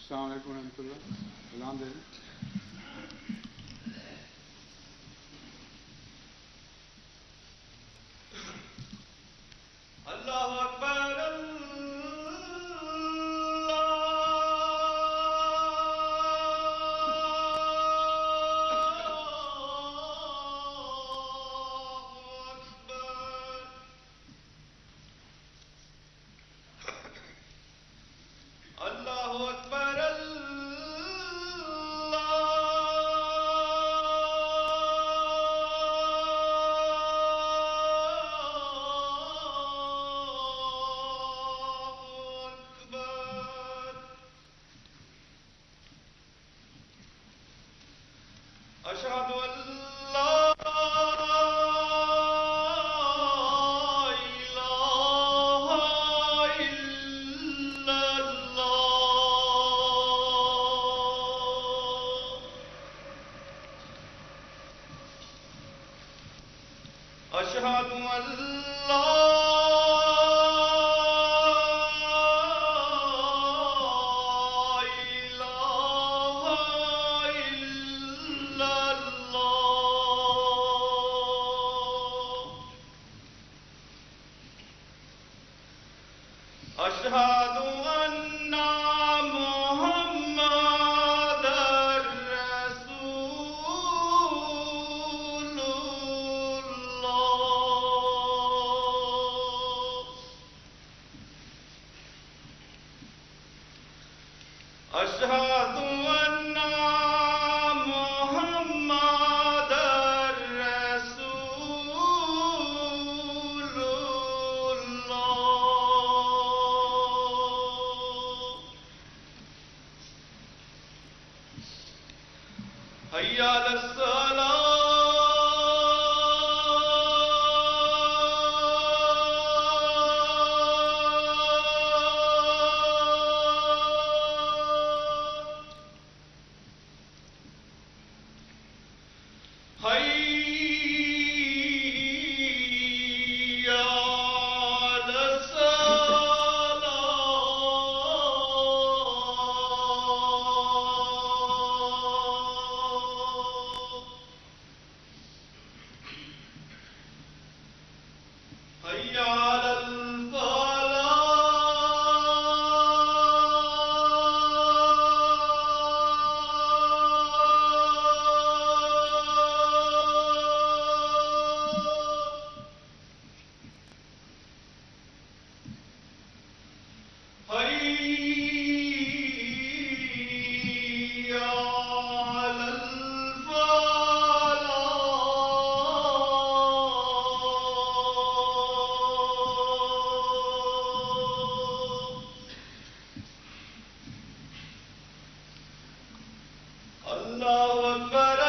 السلام علیکم ورحمۃ اللہ. سلام دے دیں. اللہ اکبر أشهد أن لا إله إلا الله. أشهد أن لا أشهد أن محمدًا رسول الله. أشهد أن محمدًا رسول الله. حي على الصلاة. حي على الصلاة. حي على الفلاح. حي على الفلاح. اللہ اکبر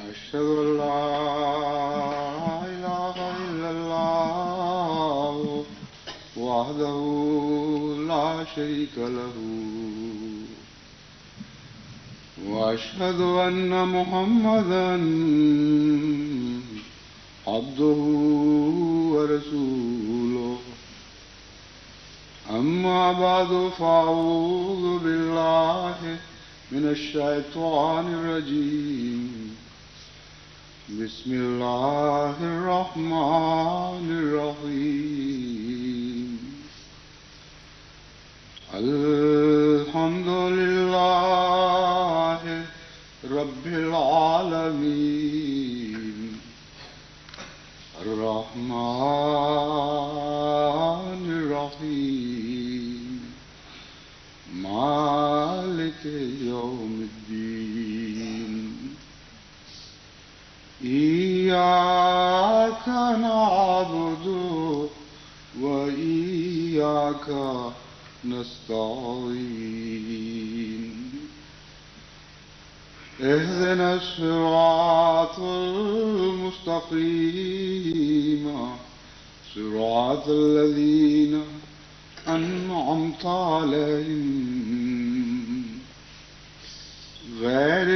أشهد أن لا إله إلا الله وحده لا شريك له وأشهد أن محمدا عبده ورسوله. أما بعد فأعوذ بالله من الشيطان الرجيم. بسم الله الرحمن الرحيم. الحمد لله رب العالمين الرحمن الرحيم مالك يوم الدين. إياك نعبد وإياك نستعين اهدنا الصراط المستقيم صراط الذين أنعمت عليهم غير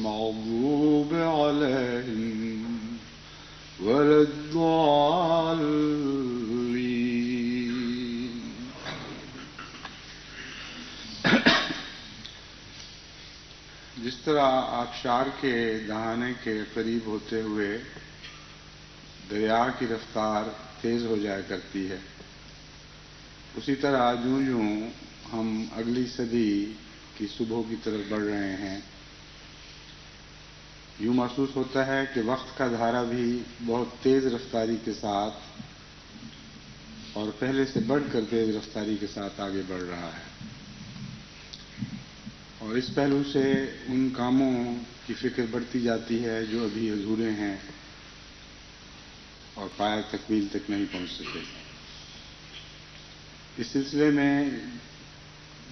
المغضوب عليهم ولا الضالين. جس طرح آبشار کے دہانے کے قریب ہوتے ہوئے دریا کی رفتار تیز ہو جایا کرتی ہے، اسی طرح جوں جوں ہم اگلی صدی کی صبح کی طرف بڑھ رہے ہیں، یوں محسوس ہوتا ہے کہ وقت کا دھارا بھی بہت تیز رفتاری کے ساتھ اور پہلے سے بڑھ کر تیز رفتاری کے ساتھ آگے بڑھ رہا ہے، اور اس پہلو سے ان کاموں کی فکر بڑھتی جاتی ہے جو ابھی ادھورے ہیں اور پایہ تکمیل تک نہیں پہنچ سکے۔ اس سلسلے میں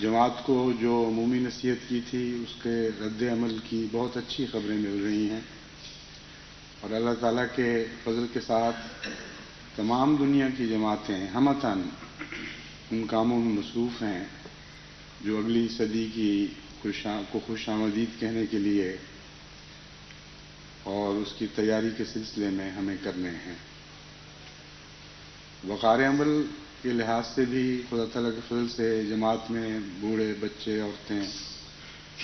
جماعت کو جو عمومی نصیحت کی تھی اس کے رد عمل کی بہت اچھی خبریں مل رہی ہیں، اور اللہ تعالیٰ کے فضل کے ساتھ تمام دنیا کی جماعتیں ہمتاً ان کاموں میں مصروف ہیں جو اگلی صدی کی کو خوش آمدید کہنے کے لیے اور اس کی تیاری کے سلسلے میں ہمیں کرنے ہیں۔ وقار عمل کے لحاظ سے بھی خدا تعالیٰ کے فضل سے جماعت میں بوڑھے، بچے، عورتیں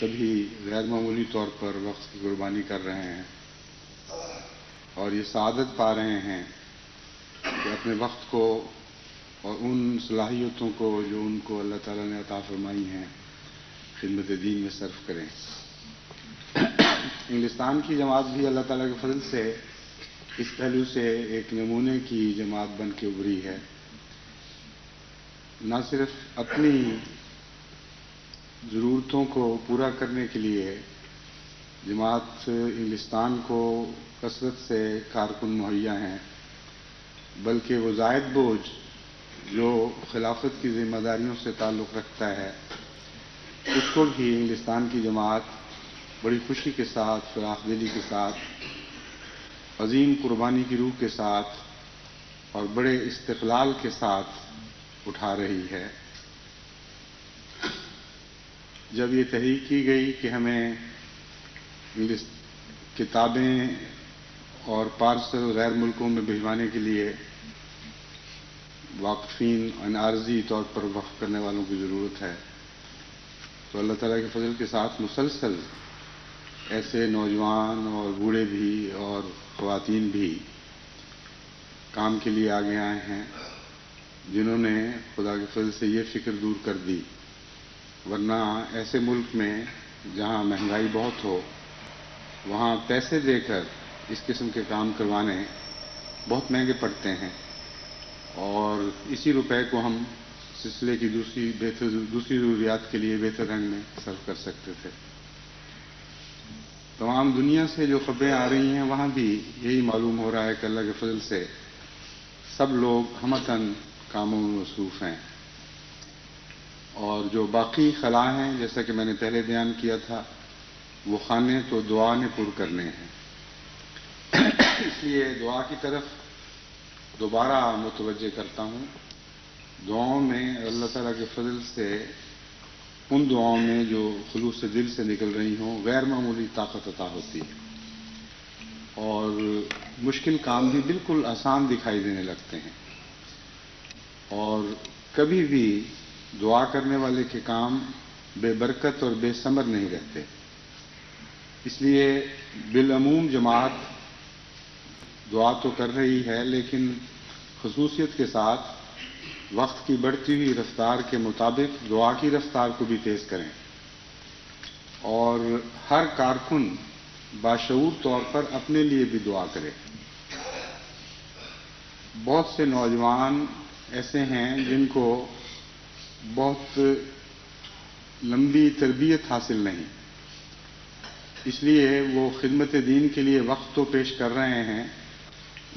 سبھی غیر معمولی طور پر وقت کی قربانی کر رہے ہیں اور یہ سعادت پا رہے ہیں کہ اپنے وقت کو اور ان صلاحیتوں کو جو ان کو اللہ تعالیٰ نے عطا فرمائی ہیں خدمت دین میں صرف کریں۔ انگلستان کی جماعت بھی اللہ تعالیٰ کے فضل سے اس پہلو سے ایک نمونے کی جماعت بن کے ابھری ہے۔ نہ صرف اپنی ضرورتوں کو پورا کرنے کے لیے جماعت انگلستان کو کثرت سے کارکن مہیا ہیں، بلکہ وہ زائد بوجھ جو خلافت کی ذمہ داریوں سے تعلق رکھتا ہے اس کو بھی انگلستان کی جماعت بڑی خوشی کے ساتھ، فراخ دلی کے ساتھ، عظیم قربانی کی روح کے ساتھ اور بڑے استقلال کے ساتھ اٹھا رہی ہے۔ جب یہ تحریک کی گئی کہ ہمیں کتابیں اور پارسل غیر ملکوں میں بھجوانے کے لیے واقفین عارضی طور پر وقف کرنے والوں کی ضرورت ہے، تو اللہ تعالیٰ کے فضل کے ساتھ مسلسل ایسے نوجوان اور بوڑھے بھی اور خواتین بھی کام کے لیے آگے آئے ہیں جنہوں نے خدا کے فضل سے یہ فکر دور کر دی، ورنہ ایسے ملک میں جہاں مہنگائی بہت ہو وہاں پیسے دے کر اس قسم کے کام کروانے بہت مہنگے پڑتے ہیں، اور اسی روپے کو ہم سلسلے کی دوسری ضروریات کے لیے بہتر رنگ میں صرف کر سکتے تھے۔ تمام دنیا سے جو خبریں آ رہی ہیں وہاں بھی یہی معلوم ہو رہا ہے کہ اللہ کے فضل سے سب لوگ ہمتاً کاموں میں مصروف ہیں، اور جو باقی خلا ہیں جیسا کہ میں نے پہلے بیان کیا تھا وہ خانے تو دعا نے پر کرنے ہیں۔ اس لیے دعا کی طرف دوبارہ متوجہ کرتا ہوں۔ دعاؤں میں اللہ تعالیٰ کے فضل سے ان دعاؤں میں جو خلوص دل سے نکل رہی ہوں غیر معمولی طاقت عطا ہوتی ہے، اور مشکل کام بھی بالکل آسان دکھائی دینے لگتے ہیں، اور کبھی بھی دعا کرنے والے کے کام بے برکت اور بے ثمر نہیں رہتے۔ اس لیے بالعموم جماعت دعا تو کر رہی ہے، لیکن خصوصیت کے ساتھ وقت کی بڑھتی ہوئی رفتار کے مطابق دعا کی رفتار کو بھی تیز کریں، اور ہر کارکن باشعور طور پر اپنے لیے بھی دعا کرے۔ بہت سے نوجوان ایسے ہیں جن کو بہت لمبی تربیت حاصل نہیں، اس لیے وہ خدمت دین کے لیے وقت تو پیش کر رہے ہیں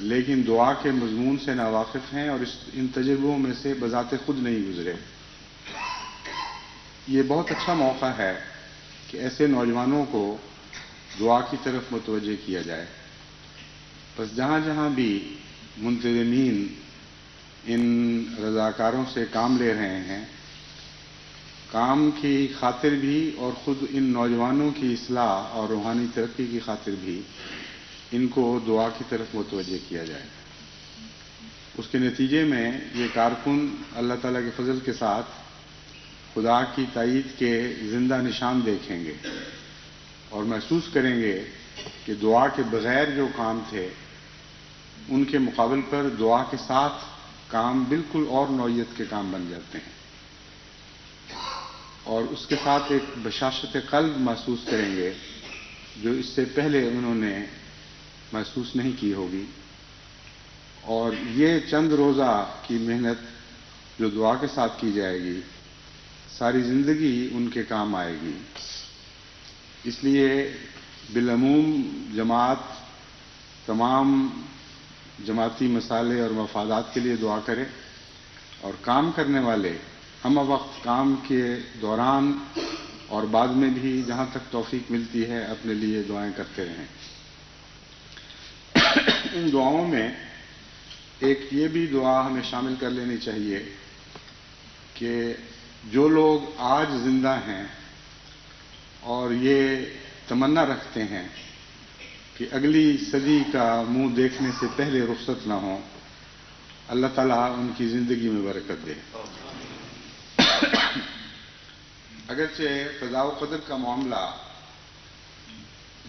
لیکن دعا کے مضمون سے ناواقف ہیں اور ان تجربوں میں سے بذات خود نہیں گزرے۔ یہ بہت اچھا موقع ہے کہ ایسے نوجوانوں کو دعا کی طرف متوجہ کیا جائے۔ بس جہاں جہاں بھی منتظمین ان رضاکاروں سے کام لے رہے ہیں، کام کی خاطر بھی اور خود ان نوجوانوں کی اصلاح اور روحانی ترقی کی خاطر بھی ان کو دعا کی طرف متوجہ کیا جائے۔ اس کے نتیجے میں یہ کارکن اللہ تعالیٰ کے فضل کے ساتھ خدا کی تائید کے زندہ نشان دیکھیں گے اور محسوس کریں گے کہ دعا کے بغیر جو کام تھے ان کے مقابل پر دعا کے ساتھ کام بالکل اور نوعیت کے کام بن جاتے ہیں، اور اس کے ساتھ ایک بشاشت قلب محسوس کریں گے جو اس سے پہلے انہوں نے محسوس نہیں کی ہوگی۔ اور یہ چند روزہ کی محنت جو دعا کے ساتھ کی جائے گی ساری زندگی ان کے کام آئے گی۔ اس لیے بالعموم جماعت تمام جماعتی مسائل اور مفادات کے لیے دعا کرے، اور کام کرنے والے ہم وقت کام کے دوران اور بعد میں بھی جہاں تک توفیق ملتی ہے اپنے لیے دعائیں کرتے رہیں۔ ان دعاؤں میں ایک یہ بھی دعا ہمیں شامل کر لینی چاہیے کہ جو لوگ آج زندہ ہیں اور یہ تمنا رکھتے ہیں کہ اگلی صدی کا منہ دیکھنے سے پہلے رخصت نہ ہوں، اللہ تعالیٰ ان کی زندگی میں برکت دے۔ اگرچہ قضاء و قدر کا معاملہ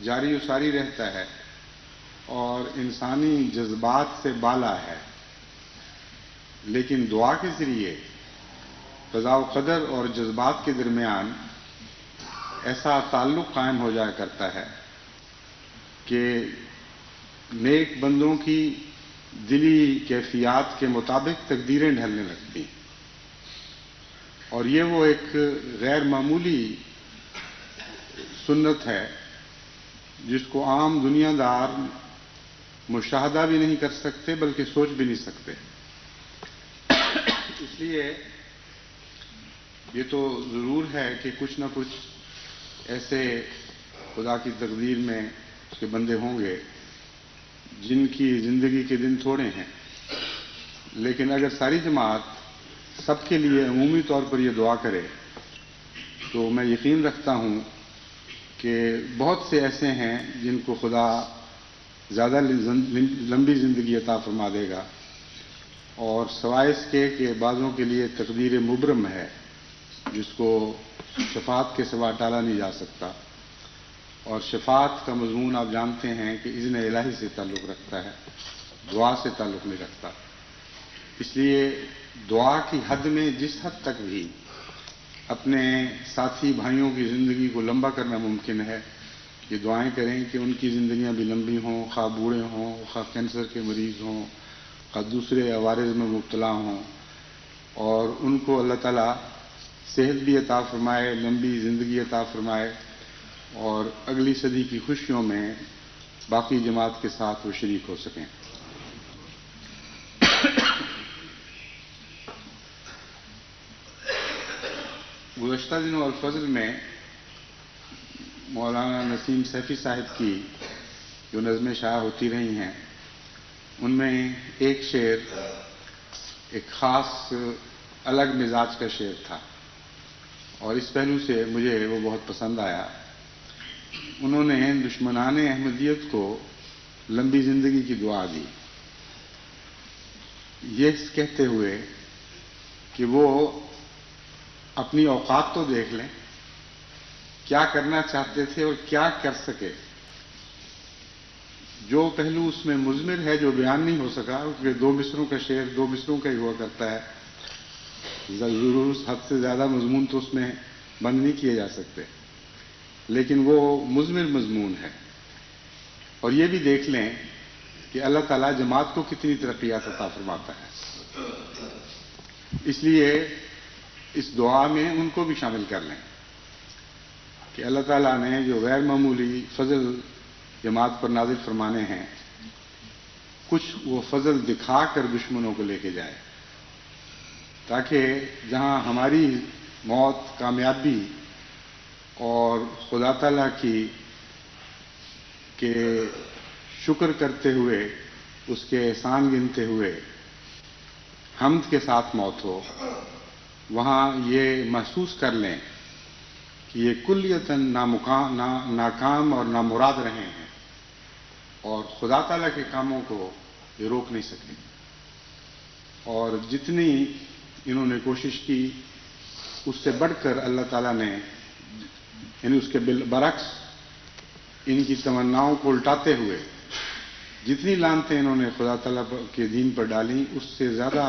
جاری و ساری رہتا ہے اور انسانی جذبات سے بالا ہے، لیکن دعا کے ذریعے قضاء و قدر اور جذبات کے درمیان ایسا تعلق قائم ہو جایا کرتا ہے کہ نیک بندوں کی دلی کیفیات کے مطابق تقدیریں ڈھلنے لگتی ہیں، اور یہ وہ ایک غیر معمولی سنت ہے جس کو عام دنیا دار مشاہدہ بھی نہیں کر سکتے بلکہ سوچ بھی نہیں سکتے۔ اس لیے یہ تو ضرور ہے کہ کچھ نہ کچھ ایسے خدا کی تقدیر میں اس کے بندے ہوں گے جن کی زندگی کے دن تھوڑے ہیں، لیکن اگر ساری جماعت سب کے لیے عمومی طور پر یہ دعا کرے تو میں یقین رکھتا ہوں کہ بہت سے ایسے ہیں جن کو خدا زیادہ لمبی زندگی عطا فرما دے گا، اور سوائے اس کے کہ بعضوں کے لیے تقدیر مبرم ہے جس کو شفاعت کے سوا ٹالا نہیں جا سکتا، اور شفاعت کا مضمون آپ جانتے ہیں کہ اذن الہی سے تعلق رکھتا ہے، دعا سے تعلق نہیں رکھتا۔ اس لیے دعا کی حد میں جس حد تک بھی اپنے ساتھی بھائیوں کی زندگی کو لمبا کرنا ممکن ہے، یہ دعائیں کریں کہ ان کی زندگیاں بھی لمبی ہوں، خواہ بوڑھے ہوں، خواہ کینسر کے مریض ہوں، خواہ دوسرے عوارض میں مبتلا ہوں، اور ان کو اللہ تعالیٰ صحت بھی عطا فرمائے، لمبی زندگی عطا فرمائے، اور اگلی صدی کی خوشیوں میں باقی جماعت کے ساتھ وہ شریک ہو سکیں۔ گزشتہ دنوں الفضل میں مولانا نسیم سیفی صاحب کی جو نظمیں شائع ہوتی رہی ہیں ان میں ایک شعر ایک خاص الگ مزاج کا شعر تھا، اور اس پہلو سے مجھے وہ بہت پسند آیا۔ انہوں نے دشمنان احمدیت کو لمبی زندگی کی دعا دی، یہ کہتے ہوئے کہ وہ اپنی اوقات تو دیکھ لیں، کیا کرنا چاہتے تھے اور کیا کر سکے۔ جو پہلو اس میں مضمر ہے جو بیان نہیں ہو سکا، کیونکہ 2 مصروں کا شعر 2 مصروں کا ہی ہوا کرتا ہے، ضرور اس حد سے زیادہ مضمون تو اس میں بند نہیں کیے جا سکتے، لیکن وہ مضمر مضمون ہے۔ اور یہ بھی دیکھ لیں کہ اللہ تعالیٰ جماعت کو کتنی ترقیات عطا فرماتا ہے، اس لیے اس دعا میں ان کو بھی شامل کر لیں کہ اللہ تعالیٰ نے جو غیر معمولی فضل جماعت پر نازل فرمانے ہیں، کچھ وہ فضل دکھا کر دشمنوں کو لے کے جائے، تاکہ جہاں ہماری موت کامیابی اور خدا تعالیٰ کی کے شکر کرتے ہوئے اس کے احسان گنتے ہوئے حمد کے ساتھ موت ہو، وہاں یہ محسوس کر لیں کہ یہ کلیتاً ناکام اور نامراد رہے ہیں اور خدا تعالیٰ کے کاموں کو یہ روک نہیں سکے، اور جتنی انہوں نے کوشش کی اس سے بڑھ کر اللہ تعالیٰ نے، یعنی اس کے برعکس ان کی تمناؤں کو الٹاتے ہوئے جتنی لعنتیں انہوں نے خدا تعالیٰ کے دین پر ڈالیں، اس سے زیادہ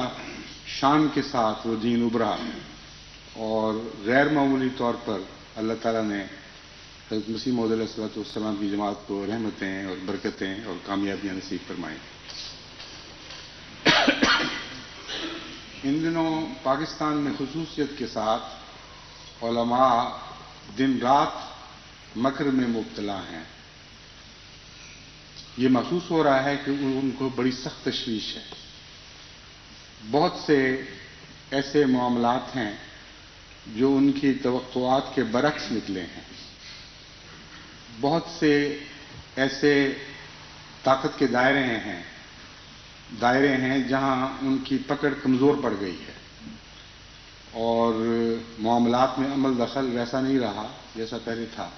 شان کے ساتھ وہ دین ابھرا، اور غیر معمولی طور پر اللہ تعالیٰ نے حضرت مسیح موعود علیہ الصلوۃ والسلام کی جماعت کو رحمتیں اور برکتیں اور کامیابیاں نصیب فرمائیں۔ ان دنوں پاکستان میں خصوصیت کے ساتھ علماء دن رات مکر میں مبتلا ہیں۔ یہ محسوس ہو رہا ہے کہ ان کو بڑی سخت تشویش ہے۔ بہت سے ایسے معاملات ہیں جو ان کی توقعات کے برعکس نکلے ہیں، بہت سے ایسے طاقت کے دائرے ہیں جہاں ان کی پکڑ کمزور پڑ گئی ہے، اور معاملات میں عمل دخل ویسا نہیں رہا جیسا پہلے تھا۔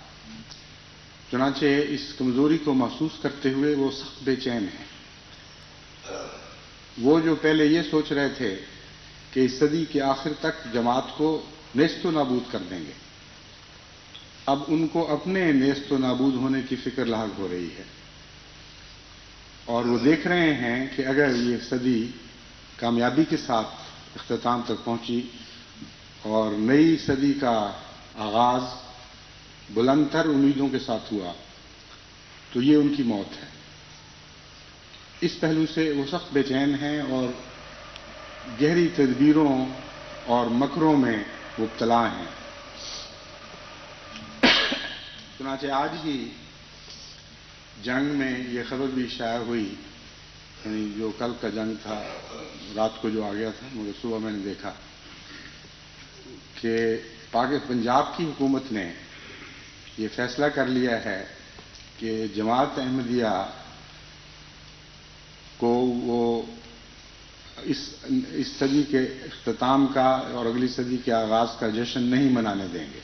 چنانچہ اس کمزوری کو محسوس کرتے ہوئے وہ سخت بے چین ہیں۔ وہ جو پہلے یہ سوچ رہے تھے کہ اس صدی کے آخر تک جماعت کو نیست و نابود کر دیں گے، اب ان کو اپنے نیست و نابود ہونے کی فکر لاحق ہو رہی ہے، اور وہ دیکھ رہے ہیں کہ اگر یہ صدی کامیابی کے ساتھ اختتام تک پہنچی اور نئی صدی کا آغاز بلند تر امیدوں کے ساتھ ہوا تو یہ ان کی موت ہے۔ اس پہلو سے وہ سخت بے چین ہیں اور گہری تدبیروں اور مکروں میں مبتلا ہیں۔ چنانچہ آج ہی جنگ میں یہ خبر بھی شائع ہوئی، یعنی جو کل کا جنگ تھا رات کو جو آ گیا تھا، مگر صبح میں نے دیکھا کہ پنجاب کی حکومت نے یہ فیصلہ کر لیا ہے کہ جماعت احمدیہ کو وہ اس صدی کے اختتام کا اور اگلی صدی کے آغاز کا جشن نہیں منانے دیں گے،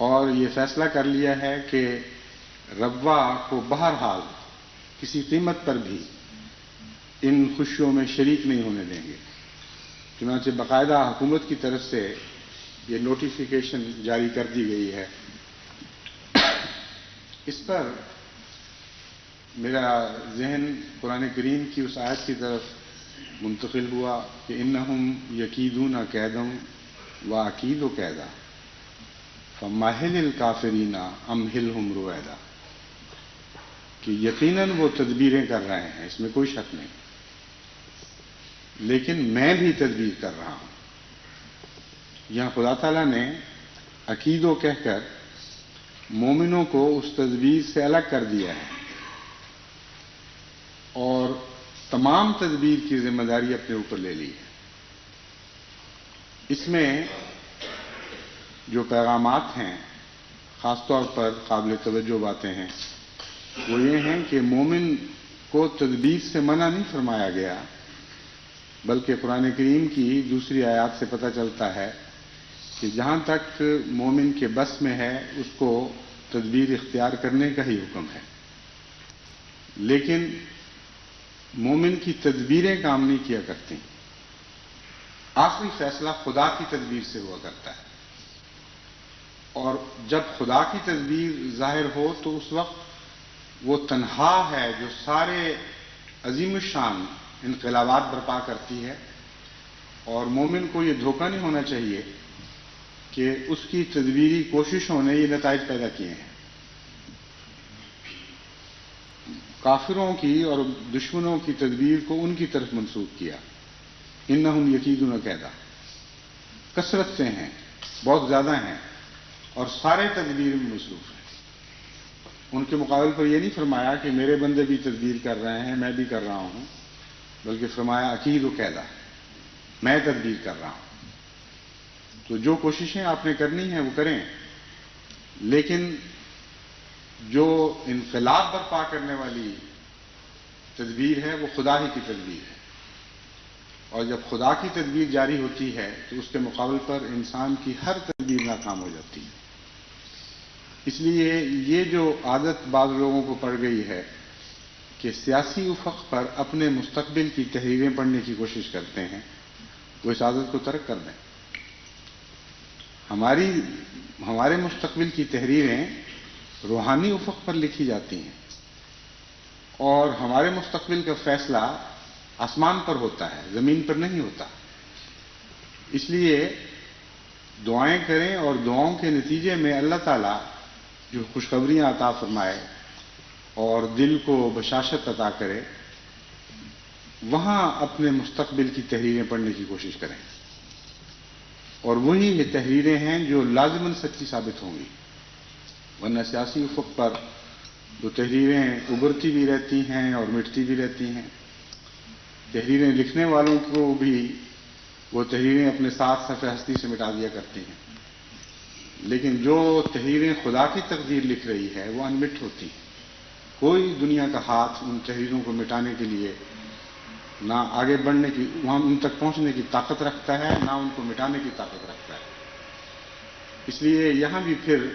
اور یہ فیصلہ کر لیا ہے کہ ربوہ کو بہرحال کسی قیمت پر بھی ان خوشیوں میں شریک نہیں ہونے دیں گے۔ چنانچہ باقاعدہ حکومت کی طرف سے یہ نوٹیفیکیشن جاری کر دی گئی ہے۔ اس پر میرا ذہن قرآن کریم کی اس آیت کی طرف منتقل ہوا کہ انہم یکیدون کیدا واکید کیدا فمہل الکافرین امہلہم رویدا، کہ یقیناً وہ تدبیریں کر رہے ہیں، اس میں کوئی شک نہیں، لیکن میں بھی تدبیر کر رہا ہوں۔ یہاں خدا تعالیٰ نے عقیدو کہہ کر مومنوں کو اس تدبیر سے الگ کر دیا ہے اور تمام تدبیر کی ذمہ داری اپنے اوپر لے لی ہے۔ اس میں جو پیغامات ہیں خاص طور پر قابل توجہ باتیں ہیں وہ یہ ہیں کہ مومن کو تدبیر سے منع نہیں فرمایا گیا، بلکہ قرآن کریم کی دوسری آیات سے پتہ چلتا ہے کہ جہاں تک مومن کے بس میں ہے اس کو تدبیر اختیار کرنے کا ہی حکم ہے، لیکن مومن کی تدبیریں کام نہیں کیا کرتی، آخری فیصلہ خدا کی تدبیر سے ہوا کرتا ہے، اور جب خدا کی تدبیر ظاہر ہو تو اس وقت وہ تنہا ہے جو سارے عظیم الشان انقلابات برپا کرتی ہے، اور مومن کو یہ دھوکہ نہیں ہونا چاہیے کہ اس کی تدبیری کوششوں نے یہ نتائج پیدا کیے ہیں۔ کافروں کی اور دشمنوں کی تدبیر کو ان کی طرف منسوخ کیا، انہم یکیدون کیدا، کثرت سے ہیں، بہت زیادہ ہیں اور سارے تدبیر میں مصروف ہیں۔ ان کے مقابل پر یہ نہیں فرمایا کہ میرے بندے بھی تدبیر کر رہے ہیں میں بھی کر رہا ہوں، بلکہ فرمایا عقید و قیدا، میں تدبیر کر رہا ہوں۔ تو جو کوششیں آپ نے کرنی ہیں وہ کریں، لیکن جو انقلاب برپا کرنے والی تدبیر ہے وہ خدا ہی کی تدبیر ہے، اور جب خدا کی تدبیر جاری ہوتی ہے تو اس کے مقابل پر انسان کی ہر تدبیر ناکام ہو جاتی ہے۔ اس لیے یہ جو عادت بعض لوگوں کو پڑ گئی ہے کہ سیاسی افق پر اپنے مستقبل کی تحریریں پڑھنے کی کوشش کرتے ہیں، وہ اس عادت کو ترک کر دیں۔ ہمارے مستقبل کی تحریریں روحانی افق پر لکھی جاتی ہیں، اور ہمارے مستقبل کا فیصلہ آسمان پر ہوتا ہے، زمین پر نہیں ہوتا۔ اس لیے دعائیں کریں، اور دعاؤں کے نتیجے میں اللہ تعالیٰ جو خوشخبریاں عطا فرمائے اور دل کو بشاشت عطا کرے، وہاں اپنے مستقبل کی تحریریں پڑھنے کی کوشش کریں، اور وہی یہ تحریریں ہیں جو لازماً سچی ثابت ہوں گی۔ ورنہ سیاسی افق پر جو تحریریں ابھرتی بھی رہتی ہیں اور مٹتی بھی رہتی ہیں، تحریریں لکھنے والوں کو بھی وہ تحریریں اپنے ساتھ صفحہ ہستی سے مٹا دیا کرتی ہیں، لیکن جو تحریریں خدا کی تقدیر لکھ رہی ہے وہ انمٹ ہوتی ہیں۔ کوئی دنیا کا ہاتھ ان تحریروں کو مٹانے کے لیے نہ آگے بڑھنے کی، وہاں ان تک پہنچنے کی طاقت رکھتا ہے، نہ ان کو مٹانے کی طاقت رکھتا ہے۔ اس لیے یہاں بھی پھر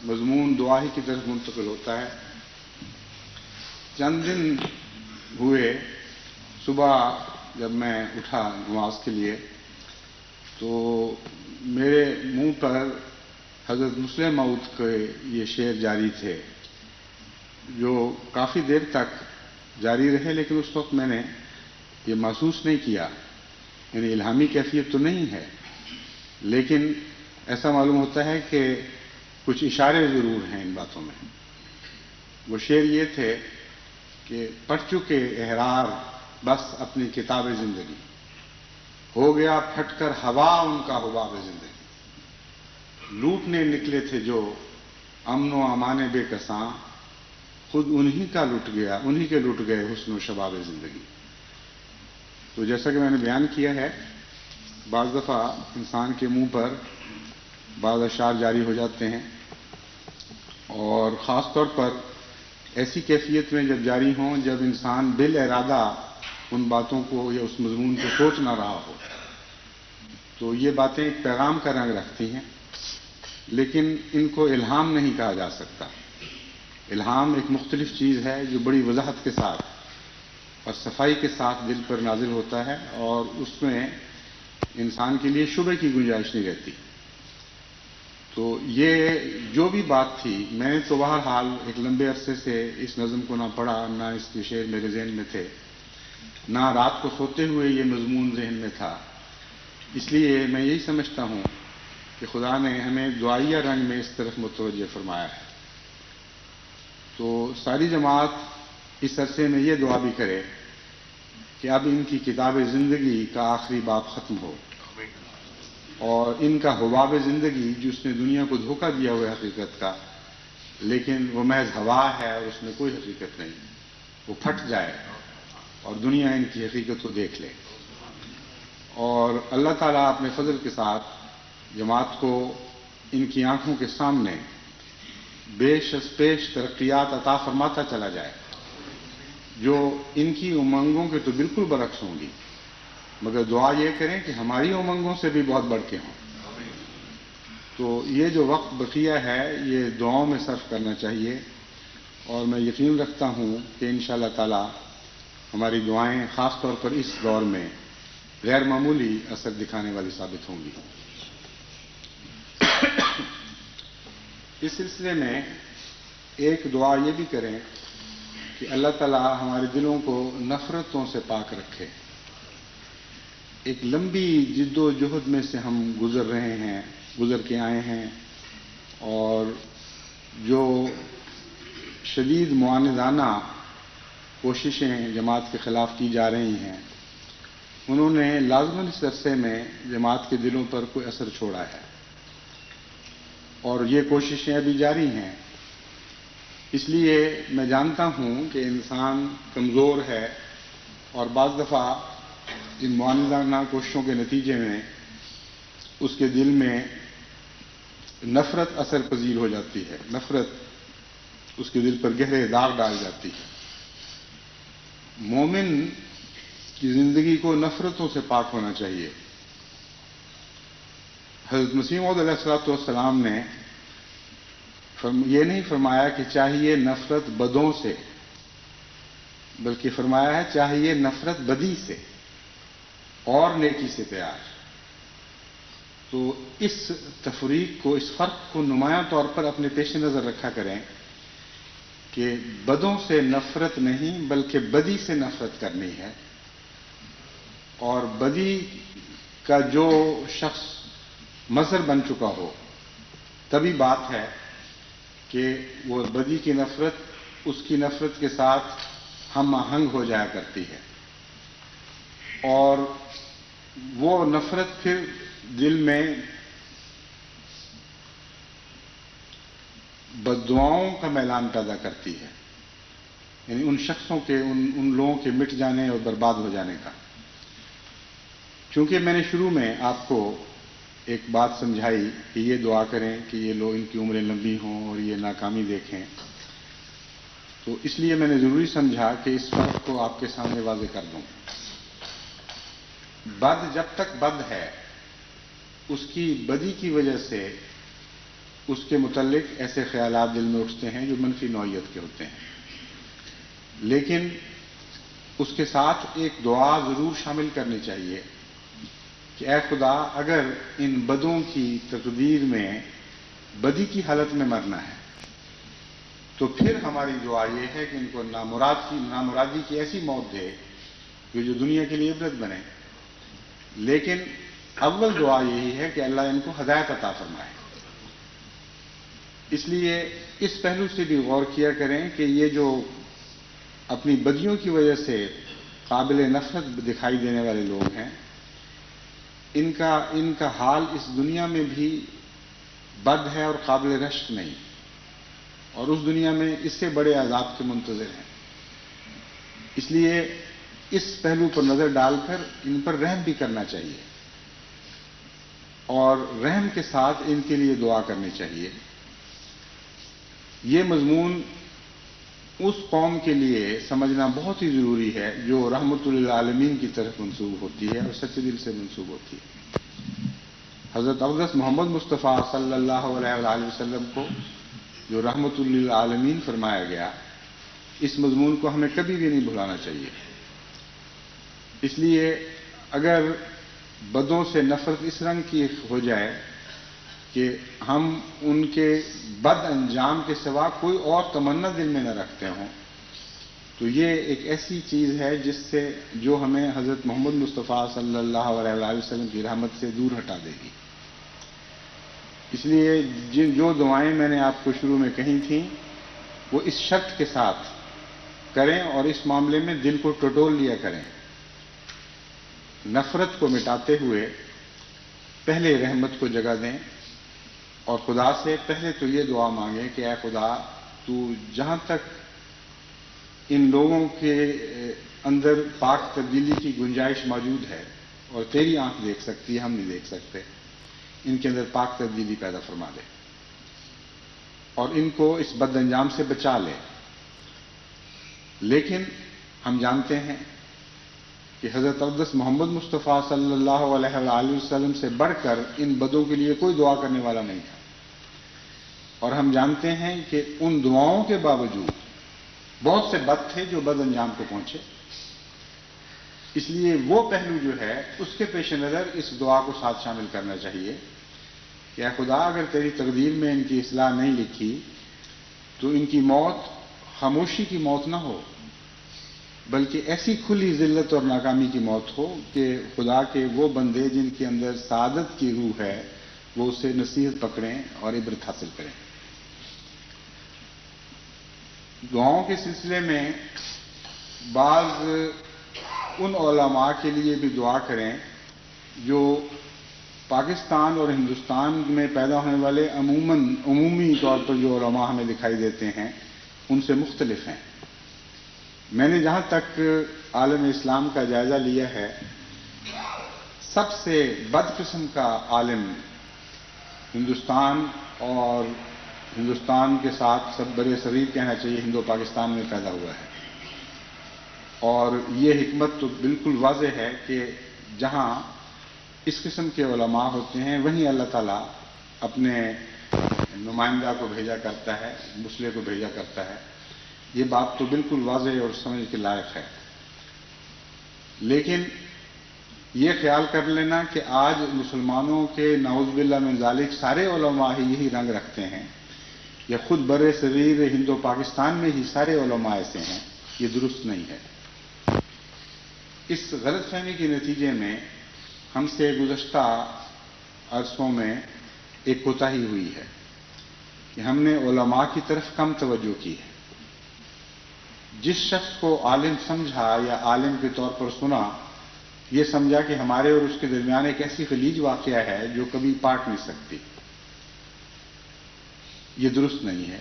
مضمون دعا ہی کی طرف منتقل ہوتا ہے۔ چند دن ہوئے، صبح جب میں اٹھا نماز کے لیے تو میرے منہ پر حضرت مسلم موعود کے یہ شعر جاری تھے، جو کافی دیر تک جاری رہے، لیکن اس وقت میں نے یہ محسوس نہیں کیا، یعنی الہامی کیفیت تو نہیں ہے، لیکن ایسا معلوم ہوتا ہے کہ کچھ اشارے ضرور ہیں ان باتوں میں۔ وہ شعر یہ تھے کہ پڑھ چکے احرار بس اپنی کتاب زندگی، ہو گیا پھٹ کر ہوا ان کا حباب زندگی، لوٹنے نکلے تھے جو امن و امان بے کساں، خود انہی کا لٹ گیا، انہی کے لٹ گئے حسن و شباب زندگی۔ تو جیسا کہ میں نے بیان کیا ہے، بعض دفعہ انسان کے منہ پر بعض اشعار جاری ہو جاتے ہیں، اور خاص طور پر ایسی کیفیت میں جب جاری ہوں جب انسان بالارادہ ان باتوں کو یا اس مضمون کو سوچ نہ رہا ہو، تو یہ باتیں ایک پیغام کا رنگ رکھتی ہیں، لیکن ان کو الہام نہیں کہا جا سکتا۔ الہام ایک مختلف چیز ہے جو بڑی وضاحت کے ساتھ اور صفائی کے ساتھ دل پر نازل ہوتا ہے، اور اس میں انسان کے لیے شبہ کی گنجائش نہیں رہتی۔ تو یہ جو بھی بات تھی، میں نے تو بہرحال ایک لمبے عرصے سے اس نظم کو نہ پڑھا، نہ اس کے شعر میرے ذہن میں تھے، نہ رات کو سوتے ہوئے یہ مضمون ذہن میں تھا۔ اس لیے میں یہی سمجھتا ہوں کہ خدا نے ہمیں دعائیہ رنگ میں اس طرف متوجہ فرمایا ہے۔ تو ساری جماعت اس عرصے میں یہ دعا بھی کرے کہ اب ان کی کتاب زندگی کا آخری باب ختم ہو، اور ان کا حباب زندگی جس نے دنیا کو دھوکہ دیا ہوا ہے حقیقت کا، لیکن وہ محض ہوا ہے اور اس میں کوئی حقیقت نہیں، وہ پھٹ جائے اور دنیا ان کی حقیقت کو دیکھ لے، اور اللہ تعالیٰ اپنے فضل کے ساتھ جماعت کو ان کی آنکھوں کے سامنے بیش از پیش ترقیات عطا فرماتا چلا جائے، جو ان کی امنگوں کے تو بالکل برعکس ہوں گی، مگر دعا یہ کریں کہ ہماری امنگوں سے بھی بہت بڑھ کے ہوں۔ تو یہ جو وقت بقیہ ہے یہ دعاؤں میں صرف کرنا چاہیے، اور میں یقین رکھتا ہوں کہ انشاءاللہ تعالی ہماری دعائیں خاص طور پر اس دور میں غیر معمولی اثر دکھانے والی ثابت ہوں گی۔ اس سلسلے میں ایک دعا یہ بھی کریں کہ اللہ تعالیٰ ہمارے دلوں کو نفرتوں سے پاک رکھے۔ ایک لمبی جد و جہد میں سے ہم گزر کے آئے ہیں، اور جو شدید معاندانہ کوششیں جماعت کے خلاف کی جا رہی ہیں، انہوں نے لازماً اس عرصے میں جماعت کے دلوں پر کوئی اثر چھوڑا ہے، اور یہ کوششیں ابھی جاری ہیں۔ اس لیے میں جانتا ہوں کہ انسان کمزور ہے اور بعض دفعہ ان معاندانہ کوششوں کے نتیجے میں اس کے دل میں نفرت اثر پذیر ہو جاتی ہے، نفرت اس کے دل پر گہرے داغ ڈال جاتی ہے۔ مومن کی زندگی کو نفرتوں سے پاک ہونا چاہیے۔ حضرت مسیح موعود علیہ الصلوۃ والسلام نے یہ نہیں فرمایا کہ چاہیے نفرت بدوں سے، بلکہ فرمایا ہے چاہیے نفرت بدی سے اور نیکی سے پیار۔ تو اس تفریق کو، اس فرق کو نمایاں طور پر اپنے پیش نظر رکھا کریں کہ بدوں سے نفرت نہیں بلکہ بدی سے نفرت کرنی ہے، اور بدی کا جو شخص مظہر بن چکا ہو تبھی بات ہے کہ وہ بدی کی نفرت اس کی نفرت کے ساتھ ہم آہنگ ہو جایا کرتی ہے، اور وہ نفرت پھر دل میں بددعاؤں کا میلان پیدا کرتی ہے، یعنی ان شخصوں کے، ان لوگوں کے مٹ جانے اور برباد ہو جانے کا۔ چونکہ میں نے شروع میں آپ کو ایک بات سمجھائی کہ یہ دعا کریں کہ یہ لوگ، ان کی عمریں لمبی ہوں اور یہ ناکامی دیکھیں، تو اس لیے میں نے ضروری سمجھا کہ اس فرق کو آپ کے سامنے واضح کر دوں۔ بد جب تک بد ہے، اس کی بدی کی وجہ سے اس کے متعلق ایسے خیالات دل میں اٹھتے ہیں جو منفی نوعیت کے ہوتے ہیں، لیکن اس کے ساتھ ایک دعا ضرور شامل کرنی چاہیے کہ اے خدا، اگر ان بدوں کی تقدیر میں بدی کی حالت میں مرنا ہے تو پھر ہماری دعا یہ ہے کہ ان کو نامرادی کی ایسی موت دے کہ جو دنیا کے لیے عبرت بنے، لیکن اول دعا یہی ہے کہ اللہ ان کو ہدایت عطا فرمائے۔ اس لیے اس پہلو سے بھی غور کیا کریں کہ یہ جو اپنی بدیوں کی وجہ سے قابل نفرت دکھائی دینے والے لوگ ہیں، ان کا حال اس دنیا میں بھی بد ہے اور قابل رشک نہیں، اور اس دنیا میں اس سے بڑے عذاب کے منتظر ہیں۔ اس لیے اس پہلو پر نظر ڈال کر ان پر رحم بھی کرنا چاہیے، اور رحم کے ساتھ ان کے لیے دعا کرنی چاہیے۔ یہ مضمون اس قوم کے لیے سمجھنا بہت ہی ضروری ہے جو رحمت للعالمین کی طرف منسوب ہوتی ہے اور سچے دل سے منسوب ہوتی ہے۔ حضرت اقدس محمد مصطفیٰ صلی اللہ علیہ وآلہ وسلم کو جو رحمت للعالمین فرمایا گیا، اس مضمون کو ہمیں کبھی بھی نہیں بھلانا چاہیے۔ اس لیے اگر بدوں سے نفرت اس رنگ کی ہو جائے کہ ہم ان کے بد انجام کے سوا کوئی اور تمنا دل میں نہ رکھتے ہوں، تو یہ ایک ایسی چیز ہے جس سے جو ہمیں حضرت محمد مصطفیٰ صلی اللہ علیہ وآلہ وسلم کی رحمت سے دور ہٹا دے گی۔ اس لیے جو دعائیں میں نے آپ کو شروع میں کہی تھیں وہ اس شرط کے ساتھ کریں اور اس معاملے میں دل کو ٹٹول لیا کریں، نفرت کو مٹاتے ہوئے پہلے رحمت کو جگہ دیں، اور خدا سے پہلے تو یہ دعا مانگیں کہ اے خدا، تو جہاں تک ان لوگوں کے اندر پاک تبدیلی کی گنجائش موجود ہے اور تیری آنکھ دیکھ سکتی ہے، ہم نہیں دیکھ سکتے، ان کے اندر پاک تبدیلی پیدا فرما دے اور ان کو اس بد انجام سے بچا لے۔ لیکن ہم جانتے ہیں کہ حضرت اقدس محمد مصطفیٰ صلی اللہ علیہ وآلہ وسلم سے بڑھ کر ان بدوں کے لیے کوئی دعا کرنے والا نہیں تھا، اور ہم جانتے ہیں کہ ان دعاؤں کے باوجود بہت سے بد تھے جو بد انجام کو پہنچے۔ اس لیے وہ پہلو جو ہے اس کے پیش نظر اس دعا کو ساتھ شامل کرنا چاہیے کہ اے خدا، اگر تیری تقدیر میں ان کی اصلاح نہیں لکھی تو ان کی موت خاموشی کی موت نہ ہو، بلکہ ایسی کھلی ذلت اور ناکامی کی موت ہو کہ خدا کے وہ بندے جن کے اندر سعادت کی روح ہے وہ اسے نصیحت پکڑیں اور عبرت حاصل کریں۔ دعاؤں کے سلسلے میں بعض ان علماء کے لیے بھی دعا کریں جو پاکستان اور ہندوستان میں پیدا ہونے والے عمومی طور پر جو علماء ہمیں دکھائی دیتے ہیں، ان سے مختلف ہیں۔ میں نے جہاں تک عالم اسلام کا جائزہ لیا ہے، سب سے بد قسم کا عالم ہندوستان اور ہندوستان کے ساتھ سب برے صغیر کہنا چاہیے ہندو پاکستان میں پیدا ہوا ہے۔ اور یہ حکمت تو بالکل واضح ہے کہ جہاں اس قسم کے علماء ہوتے ہیں وہیں اللہ تعالیٰ اپنے نمائندہ کو بھیجا کرتا ہے، مسلح کو بھیجا کرتا ہے۔ یہ بات تو بالکل واضح اور سمجھ کے لائق ہے۔ لیکن یہ خیال کر لینا کہ آج مسلمانوں کے نعوذ باللہ من ذالک سارے علماء ہی یہی رنگ رکھتے ہیں، یا خود برے صغیر ہندو پاکستان میں ہی سارے علماء ایسے ہیں، یہ درست نہیں ہے۔ اس غلط فہمی کے نتیجے میں ہم سے گزشتہ عرصوں میں ایک کوتاہی ہوئی ہے کہ ہم نے علماء کی طرف کم توجہ کی ہے۔ جس شخص کو عالم سمجھا یا عالم کے طور پر سنا، یہ سمجھا کہ ہمارے اور اس کے درمیان ایک ایسی خلیج واقعہ ہے جو کبھی پاٹ نہیں سکتی۔ یہ درست نہیں ہے۔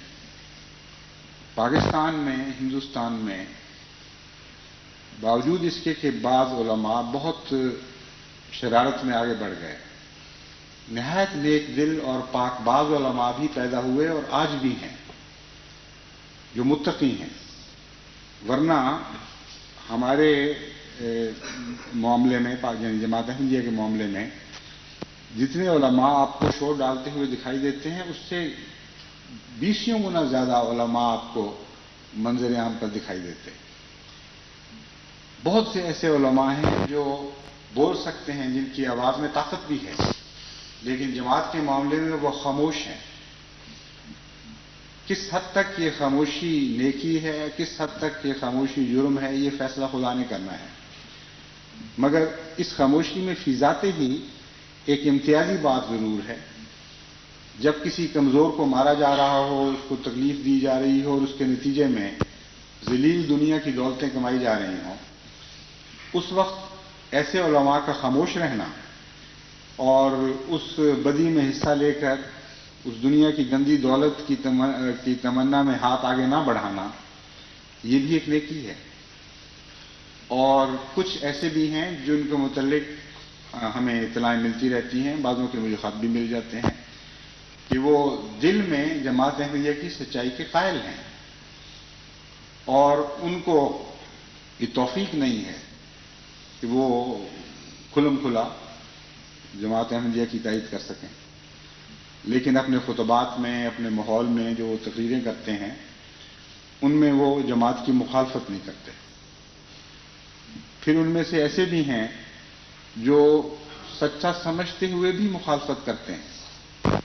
پاکستان میں، ہندوستان میں، باوجود اس کے کہ بعض علماء بہت شرارت میں آگے بڑھ گئے، نہایت نیک دل اور پاک باز علماء بھی پیدا ہوئے اور آج بھی ہیں جو متقی ہیں۔ ورنہ ہمارے معاملے میں، یعنی جماعت احمدیہ کے معاملے میں جتنے علماء آپ کو شور ڈالتے ہوئے دکھائی دیتے ہیں، اس سے 20 گنا زیادہ علماء آپ کو منظر عام پر دکھائی دیتے ہیں۔ بہت سے ایسے علماء ہیں جو بول سکتے ہیں، جن کی آواز میں طاقت بھی ہے، لیکن جماعت کے معاملے میں وہ خاموش ہیں۔ کس حد تک یہ خاموشی نیکی ہے، کس حد تک یہ خاموشی جرم ہے، یہ فیصلہ خدا نے کرنا ہے۔ مگر اس خاموشی میں فی ذات ہی ایک امتیازی بات ضرور ہے۔ جب کسی کمزور کو مارا جا رہا ہو، اس کو تکلیف دی جا رہی ہو اور اس کے نتیجے میں ذلیل دنیا کی دولتیں کمائی جا رہی ہوں، اس وقت ایسے علماء کا خاموش رہنا اور اس بدی میں حصہ لے کر اس دنیا کی گندی دولت کی تمنا میں ہاتھ آگے نہ بڑھانا، یہ بھی ایک نیکی ہے۔ اور کچھ ایسے بھی ہیں جن کے متعلق ہمیں اطلاعیں ملتی رہتی ہیں، بعضوں کے مجھے خط بھی مل جاتے ہیں کہ وہ دل میں جماعت احمدیہ کی سچائی کے قائل ہیں، اور ان کو یہ توفیق نہیں ہے کہ وہ کھلم کھلا جماعت احمدیہ کی تائید کر سکیں، لیکن اپنے خطبات میں، اپنے ماحول میں جو وہ تقریریں کرتے ہیں، ان میں وہ جماعت کی مخالفت نہیں کرتے۔ پھر ان میں سے ایسے بھی ہیں جو سچا سمجھتے ہوئے بھی مخالفت کرتے ہیں۔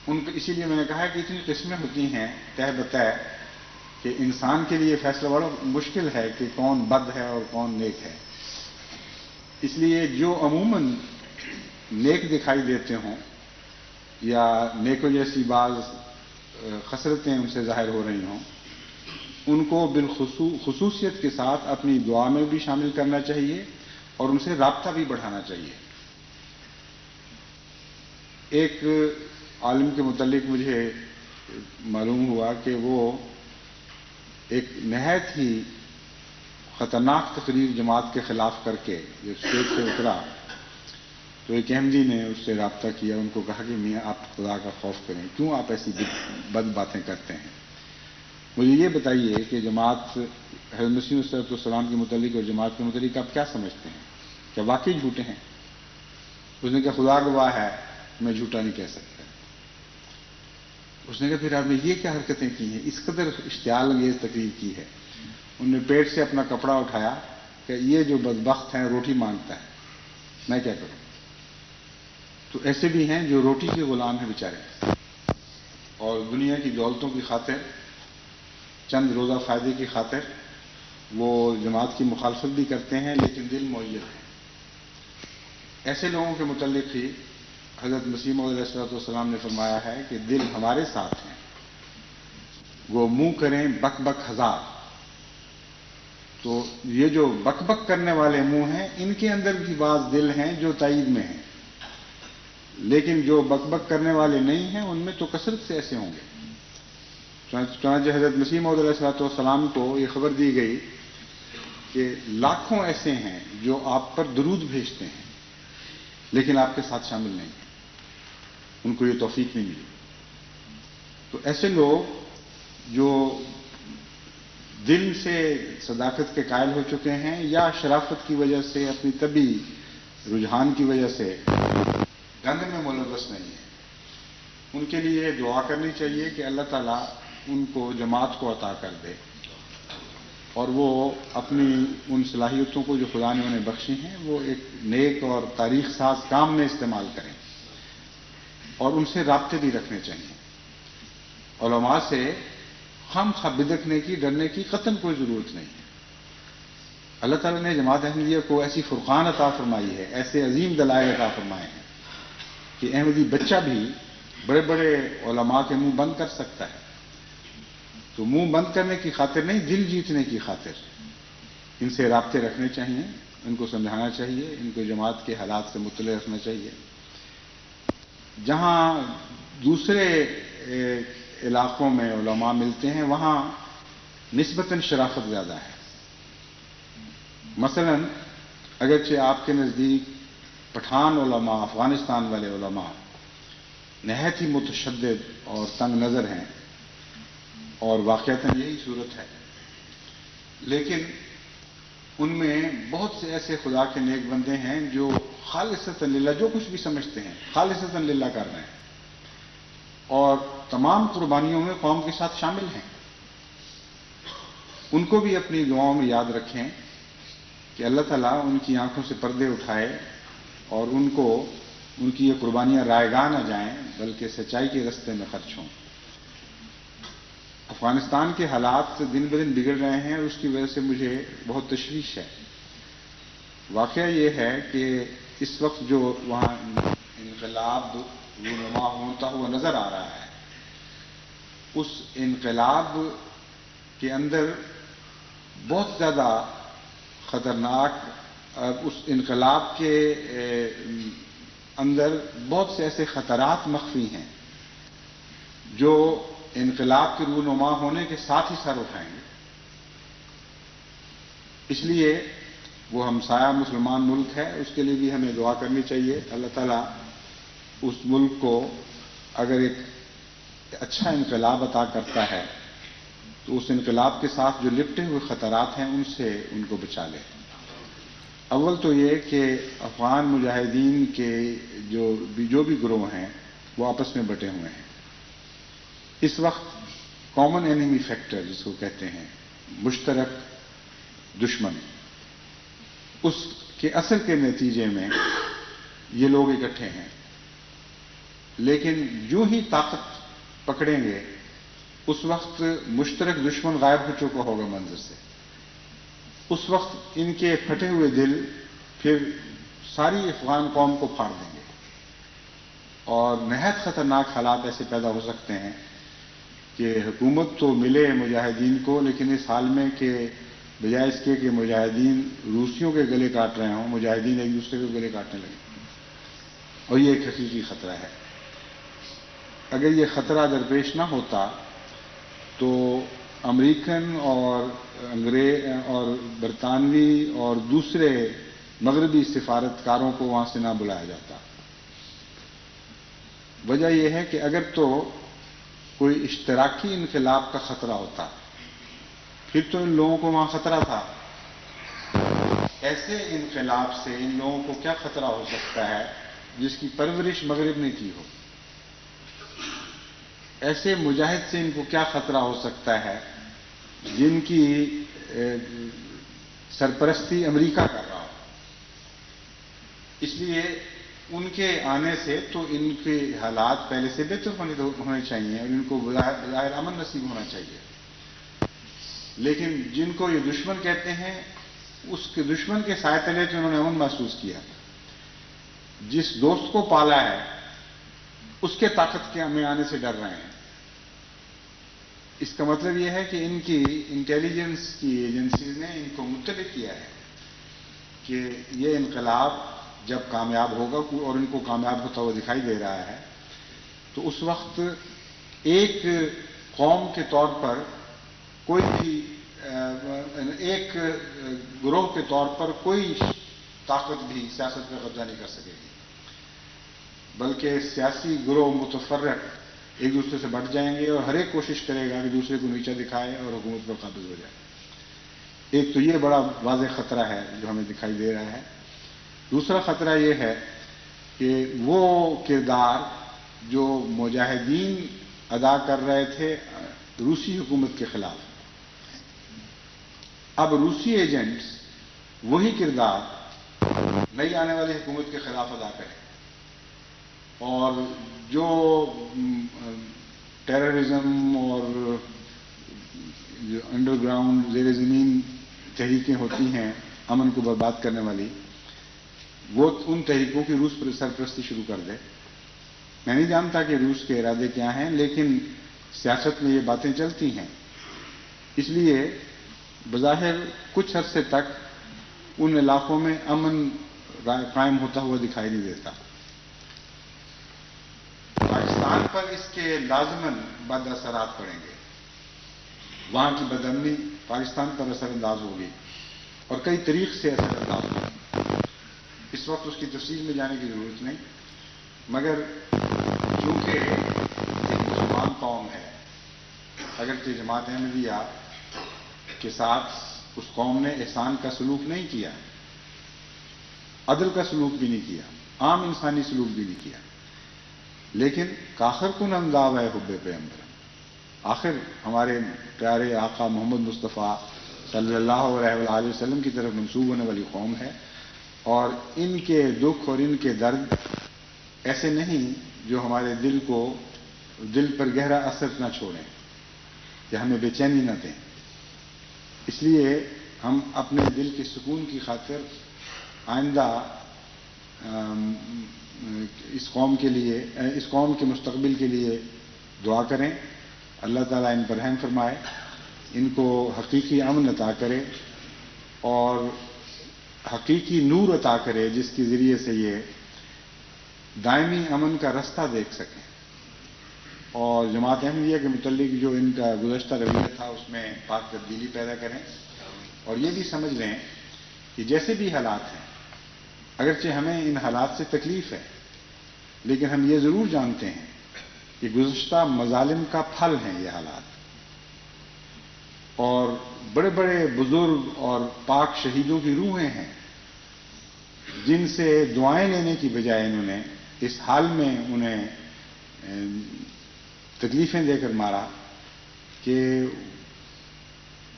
ان کو اسی لیے میں نے کہا کہ اتنی قسمیں ہوتی ہیں تہ بتہ کہ انسان کے لیے فیصلہ بڑا مشکل ہے کہ کون بد ہے اور کون نیک ہے۔ اس لیے جو عموماً نیک دکھائی دیتے ہوں یا نیکوں جیسی بعض خصلتیں ان سے ظاہر ہو رہی ہوں، ان کو بالخصوصیت کے ساتھ اپنی دعا میں بھی شامل کرنا چاہیے اور ان سے رابطہ بھی بڑھانا چاہیے۔ ایک عالم کے متعلق مجھے معلوم ہوا کہ وہ ایک نہایت ہی خطرناک تقریر جماعت کے خلاف کر کے جب اسٹیج سے اترا تو ایک احمدی نے اس سے رابطہ کیا، ان کو کہا کہ میاں آپ خدا کا خوف کریں، کیوں آپ ایسی بد باتیں کرتے ہیں؟ مجھے یہ بتائیے کہ جماعت حضرت مسیح علیہ السلام کے متعلق اور جماعت کے متعلق آپ کیا سمجھتے ہیں؟ کیا واقعی جھوٹے ہیں؟ اس نے کہا خدا گواہ ہے میں جھوٹا نہیں کہہ سکتا۔ اس نے کہا پھر آپ نے یہ کیا حرکتیں کی ہیں، اس قدر اشتعال انگیز تقریر کی ہے؟ انہوں نے پیٹ سے اپنا کپڑا اٹھایا کہ یہ جو بدبخت ہے روٹی مانگتا ہے، میں کیا کروں؟ تو ایسے بھی ہیں جو روٹی کے غلام ہیں بیچارے، اور دنیا کی دولتوں کی خاطر، چند روزہ فائدے کی خاطر وہ جماعت کی مخالفت بھی کرتے ہیں، لیکن دل معید ہے۔ ایسے لوگوں کے متعلق ہی حضرت مسیح موعود علیہ السلام نے فرمایا ہے کہ دل ہمارے ساتھ ہیں، وہ منہ کریں بک بک ہزار۔ تو یہ جو بک بک کرنے والے منہ ہیں، ان کے اندر بھی بعض دل ہیں جو تائید میں ہیں، لیکن جو بک بک کرنے والے نہیں ہیں ان میں تو کثرت سے ایسے ہوں گے۔ چنانچہ حضرت مسیح موعود علیہ الصلوۃ والسلام کو یہ خبر دی گئی کہ لاکھوں ایسے ہیں جو آپ پر درود بھیجتے ہیں لیکن آپ کے ساتھ شامل نہیں ہیں، ان کو یہ توفیق نہیں ملی۔ تو ایسے لوگ جو دل سے صداقت کے قائل ہو چکے ہیں یا شرافت کی وجہ سے، اپنی طبعی رجحان کی وجہ سے گند میں ملوث نہیں ہیں، ان کے لیے دعا کرنی چاہیے کہ اللہ تعالیٰ ان کو جماعت کو عطا کر دے اور وہ اپنی ان صلاحیتوں کو جو خدا نے انہیں بخشی ہیں وہ ایک نیک اور تاریخ ساز کام میں استعمال کریں، اور ان سے رابطے بھی رکھنے چاہیے۔ علماء سے خام خواہ بدکنے کی، ڈرنے کی قطعاً کوئی ضرورت نہیں ہے۔ اللہ تعالیٰ نے جماعت احمدیہ کو ایسی فرقان عطا فرمائی ہے، ایسے عظیم دلائل عطا فرمائے ہیں کہ احمدی بچہ بھی بڑے بڑے علماء کے منہ بند کر سکتا ہے۔ تو منہ بند کرنے کی خاطر نہیں، دل جیتنے کی خاطر ان سے رابطے رکھنے چاہیے، ان کو سمجھانا چاہیے، ان کو جماعت کے حالات سے مطلع رکھنا چاہیے۔ جہاں دوسرے علاقوں میں علماء ملتے ہیں وہاں نسبتاً شرافت زیادہ ہے۔ مثلا اگرچہ آپ کے نزدیک پٹھان علماء، افغانستان والے علماء نہایت ہی متشدد اور تنگ نظر ہیں، اور واقعتاً یہی صورت ہے، لیکن ان میں بہت سے ایسے خدا کے نیک بندے ہیں جو خالصتاً للہ جو کچھ بھی سمجھتے ہیں خالصتاً للہ کر رہے ہیں اور تمام قربانیوں میں قوم کے ساتھ شامل ہیں۔ ان کو بھی اپنی دعاؤں میں یاد رکھیں کہ اللہ تعالیٰ ان کی آنکھوں سے پردے اٹھائے اور ان کو ان کی یہ قربانیاں رائگاں نہ جائیں بلکہ سچائی کے رستے میں خرچ ہوں۔ افغانستان کے حالات دن بدن بگڑ رہے ہیں اور اس کی وجہ سے مجھے بہت تشویش ہے۔ واقعہ یہ ہے کہ اس وقت جو وہاں انقلاب رونما ہوتا ہوا نظر آ رہا ہے، اس انقلاب کے اندر بہت زیادہ خطرناک، اس انقلاب کے اندر بہت سے ایسے خطرات مخفی ہیں جو انقلاب کے رونما ہونے کے ساتھ ہی سر اٹھائیں گے۔ اس لیے وہ ہمسایہ مسلمان ملک ہے، اس کے لیے بھی ہمیں دعا کرنی چاہیے۔ اللہ تعالیٰ اس ملک کو اگر ایک اچھا انقلاب عطا کرتا ہے تو اس انقلاب کے ساتھ جو لپٹے ہوئے خطرات ہیں ان سے ان کو بچا لے۔ اول تو یہ کہ افغان مجاہدین کے جو بھی گروہ ہیں وہ آپس میں بٹے ہوئے ہیں۔ اس وقت کامن اینیمی فیکٹر جس کو کہتے ہیں، مشترک دشمن، اس کے اثر کے نتیجے میں یہ لوگ اکٹھے ہیں، لیکن جو ہی طاقت پکڑیں گے اس وقت مشترک دشمن غائب ہو چکا ہوگا منظر سے۔ اس وقت ان کے پھٹے ہوئے دل پھر ساری افغان قوم کو پھاڑ دیں گے اور نہایت خطرناک حالات ایسے پیدا ہو سکتے ہیں کہ حکومت تو ملے مجاہدین کو، لیکن اس حال میں کہ بجائے اس کے کہ مجاہدین روسیوں کے گلے کاٹ رہے ہوں، مجاہدین ایک دوسرے کے گلے کاٹنے لگے، اور یہ ایک حقیقی خطرہ ہے۔ اگر یہ خطرہ درپیش نہ ہوتا تو امریکن اور انگریز اور برطانوی اور دوسرے مغربی سفارتکاروں کو وہاں سے نہ بلایا جاتا۔ وجہ یہ ہے کہ اگر تو کوئی اشتراکی انقلاب کا خطرہ ہوتا پھر تو ان لوگوں کو وہاں خطرہ تھا۔ ایسے انقلاب سے ان لوگوں کو کیا خطرہ ہو سکتا ہے جس کی پرورش مغرب نے کی ہو؟ ایسے مجاہد سے ان کو کیا خطرہ ہو سکتا ہے جن کی سرپرستی امریکہ کر رہا ہو؟ اس لیے ان کے آنے سے تو ان کے حالات پہلے سے بہتر ہونے چاہیے اور ان کو بظاہر امن نصیب ہونا چاہیے، لیکن جن کو یہ دشمن کہتے ہیں اس کے دشمن کے سائے تلے تو انہوں نے امن محسوس کیا۔ جس دوست کو پالا ہے اس کے طاقت کے میں آنے سے ڈر رہے ہیں۔ اس کا مطلب یہ ہے کہ ان کی انٹیلیجنس کی ایجنسیز نے ان کو مطلع کیا ہے کہ یہ انقلاب جب کامیاب ہوگا، اور ان کو کامیاب ہوتا ہوا دکھائی دے رہا ہے، تو اس وقت ایک قوم کے طور پر کوئی بھی ایک گروہ کے طور پر کوئی طاقت بھی سیاست پہ قبضہ نہیں کر سکے گی، بلکہ سیاسی گروہ متفرق ایک دوسرے سے بٹ جائیں گے اور ہر ایک کوشش کرے گا کہ دوسرے کو نیچا دکھائے اور حکومت پر قابض ہو جائے۔ ایک تو یہ بڑا واضح خطرہ ہے جو ہمیں دکھائی دے رہا ہے۔ دوسرا خطرہ یہ ہے کہ وہ کردار جو مجاہدین ادا کر رہے تھے روسی حکومت کے خلاف، اب روسی ایجنٹس وہی کردار نئی آنے والی حکومت کے خلاف ادا کریں، اور جو ٹیررزم اور جو انڈر گراؤنڈ زیر زمین تحریکیں ہوتی ہیں امن کو برباد کرنے والی، وہ ان تحریکوں کی روس پر سرپرستی شروع کر دے۔ میں نہیں جانتا کہ روس کے ارادے کیا ہیں، لیکن سیاست میں یہ باتیں چلتی ہیں، اس لیے بظاہر کچھ عرصے تک ان علاقوں میں امن قائم ہوتا ہوا دکھائی نہیں دیتا۔ پاکستان پر اس کے لازماً بد اثرات پڑیں گے، وہاں کی بدامنی پاکستان پر اثر انداز ہوگی اور کئی طریق سے اثر انداز ہوگی۔ اس وقت اس کی تفصیل میں جانے کی ضرورت نہیں، مگر چونکہ ایک مسلمان قوم ہے، اگرچہ جماعت احمدیہ کے ساتھ اس قوم نے احسان کا سلوک نہیں کیا، عدل کا سلوک بھی نہیں کیا، عام انسانی سلوک بھی نہیں کیا، لیکن کاخر کن انداز ہے حب پیغمبر، آخر ہمارے پیارے آقا محمد مصطفیٰ صلی اللہ علیہ وسلم کی طرف منسوب ہونے والی قوم ہے، اور ان کے دکھ اور ان کے درد ایسے نہیں جو ہمارے دل پر گہرا اثر نہ چھوڑیں یا ہمیں بے چینی نہ دیں۔ اس لیے ہم اپنے دل کے سکون کی خاطر آئندہ اس قوم کے مستقبل کے لیے دعا کریں، اللہ تعالیٰ ان پر رحم فرمائے، ان کو حقیقی امن عطا کرے اور حقیقی نور عطا کرے، جس کے ذریعے سے یہ دائمی امن کا رستہ دیکھ سکیں، اور جماعت احمدیہ کے متعلق جو ان کا گزشتہ رویہ تھا اس میں پاک تبدیلی پیدا کریں، اور یہ بھی سمجھ لیں کہ جیسے بھی حالات ہیں، اگرچہ ہمیں ان حالات سے تکلیف ہے، لیکن ہم یہ ضرور جانتے ہیں کہ گزشتہ مظالم کا پھل ہیں یہ حالات، اور بڑے بڑے بزرگ اور پاک شہیدوں کی روحیں ہیں جن سے دعائیں لینے کی بجائے انہوں نے اس حال میں انہیں تکلیفیں دے کر مارا کہ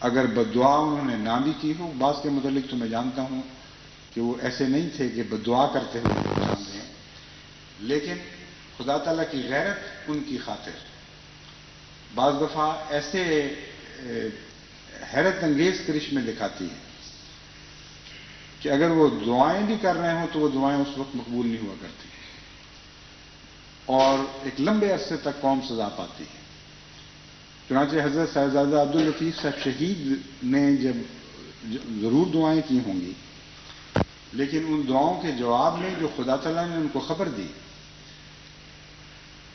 اگر بد دعا انہوں نے نہ بھی کی ہو، بعض کے متعلق تو میں جانتا ہوں کہ وہ ایسے نہیں تھے کہ بد دعا کرتے ہوئے جان دیں، لیکن خدا تعالیٰ کی غیرت ان کی خاطر بعض دفعہ ایسے حیرت انگیز کرشمے دکھاتی ہے کہ اگر وہ دعائیں بھی کر رہے ہوں تو وہ دعائیں اس وقت مقبول نہیں ہوا کرتی، اور ایک لمبے عرصے تک قوم سزا پاتی ہے۔ چنانچہ حضرت صاحبزادہ عبداللطیف صاحب شہید نے جب ضرور دعائیں کی ہوں گی، لیکن ان دعاؤں کے جواب میں جو خدا تعالیٰ نے ان کو خبر دی،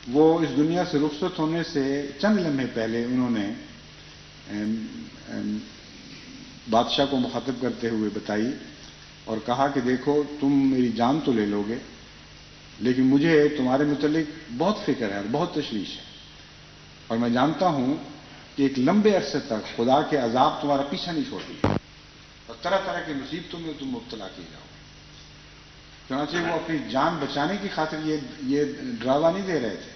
وہ اس دنیا سے رخصت ہونے سے چند لمحے پہلے انہوں نے بادشاہ کو مخاطب کرتے ہوئے بتائی اور کہا کہ دیکھو تم میری جان تو لے لو گے، لیکن مجھے تمہارے متعلق بہت فکر ہے اور بہت تشویش ہے، اور میں جانتا ہوں کہ ایک لمبے عرصے تک خدا کے عذاب تمہارا پیچھا نہیں چھوڑیں گے اور طرح طرح کی مصیبتوں میں تم مبتلا کیے جاؤ گے۔ چنانچہ وہ اپنی جان بچانے کی خاطر یہ ڈراوا نہیں دے رہے تھے،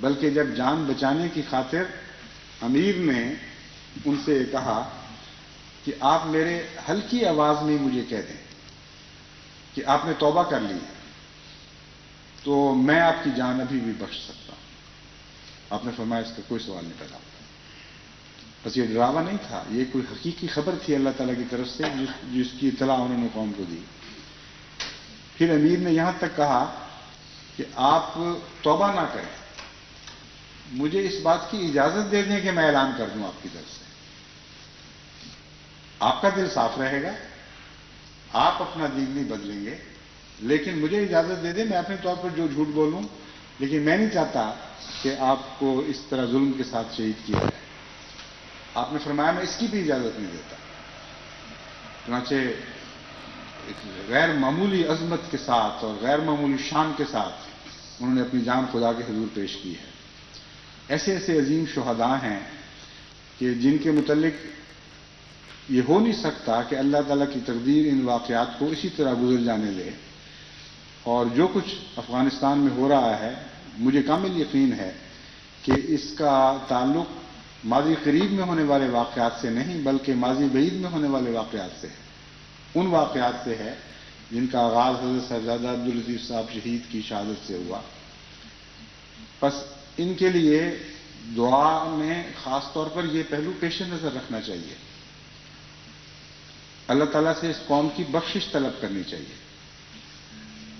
بلکہ جب جان بچانے کی خاطر امیر نے ان سے کہا کہ آپ میرے ہلکی آواز میں مجھے کہہ دیں کہ آپ نے توبہ کر لی ہے تو میں آپ کی جان ابھی بھی بخش سکتا ہوں، آپ نے فرمایا اس کا کوئی سوال نہیں پیدا ہوتا۔ بس یہ ڈراوا نہیں تھا، یہ کوئی حقیقی خبر تھی اللہ تعالیٰ کی طرف سے جس کی اطلاع انہوں نے قوم کو دی۔ پھر امیر نے یہاں تک کہا کہ آپ توبہ نہ کریں، مجھے اس بات کی اجازت دے دیں کہ میں اعلان کر دوں آپ کی طرف سے، آپ کا دل صاف رہے گا، آپ اپنا دین نہیں بدلیں گے، لیکن مجھے اجازت دے دیں میں اپنے طور پر جو جھوٹ بولوں لیکن میں نہیں چاہتا کہ آپ کو اس طرح ظلم کے ساتھ شہید کیا جائے. آپ نے فرمایا میں اس کی بھی اجازت نہیں دیتا. چنانچہ ایک غیر معمولی عظمت کے ساتھ اور غیر معمولی شان کے ساتھ انہوں نے اپنی جان خدا کے حضور پیش کی ہے. ایسے ایسے عظیم شہداء ہیں کہ جن کے متعلق یہ ہو نہیں سکتا کہ اللہ تعالیٰ کی تقدیر ان واقعات کو اسی طرح گزر جانے دے. اور جو کچھ افغانستان میں ہو رہا ہے مجھے کامل یقین ہے کہ اس کا تعلق ماضی قریب میں ہونے والے واقعات سے نہیں بلکہ ماضی بعید میں ہونے والے واقعات سے ہے. ان واقعات سے ہے جن کا آغاز حضرت صاحبزادہ عبداللطیف صاحب شہید کی شہادت سے ہوا. بس ان کے لیے دعا میں خاص طور پر یہ پہلو پیش نظر رکھنا چاہیے. اللہ تعالیٰ سے اس قوم کی بخشش طلب کرنی چاہیے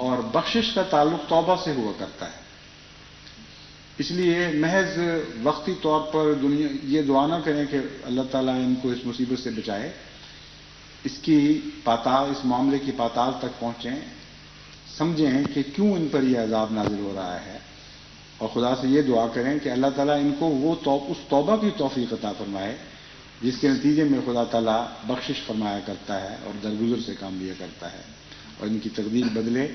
اور بخشش کا تعلق توبہ سے ہوا کرتا ہے. اس لیے محض وقتی طور پر یہ دعا نہ کریں کہ اللہ تعالیٰ ان کو اس مصیبت سے بچائے. اس کی پاتال، اس معاملے کی پاتال تک پہنچیں، سمجھیں کہ کیوں ان پر یہ عذاب نازل ہو رہا ہے اور خدا سے یہ دعا کریں کہ اللہ تعالیٰ ان کو اس توبہ کی توفیق عطا فرمائے جس کے نتیجے میں خدا تعالیٰ بخشش فرمایا کرتا ہے اور درگزر سے کام لیا کرتا ہے اور ان کی تقدیر بدلے.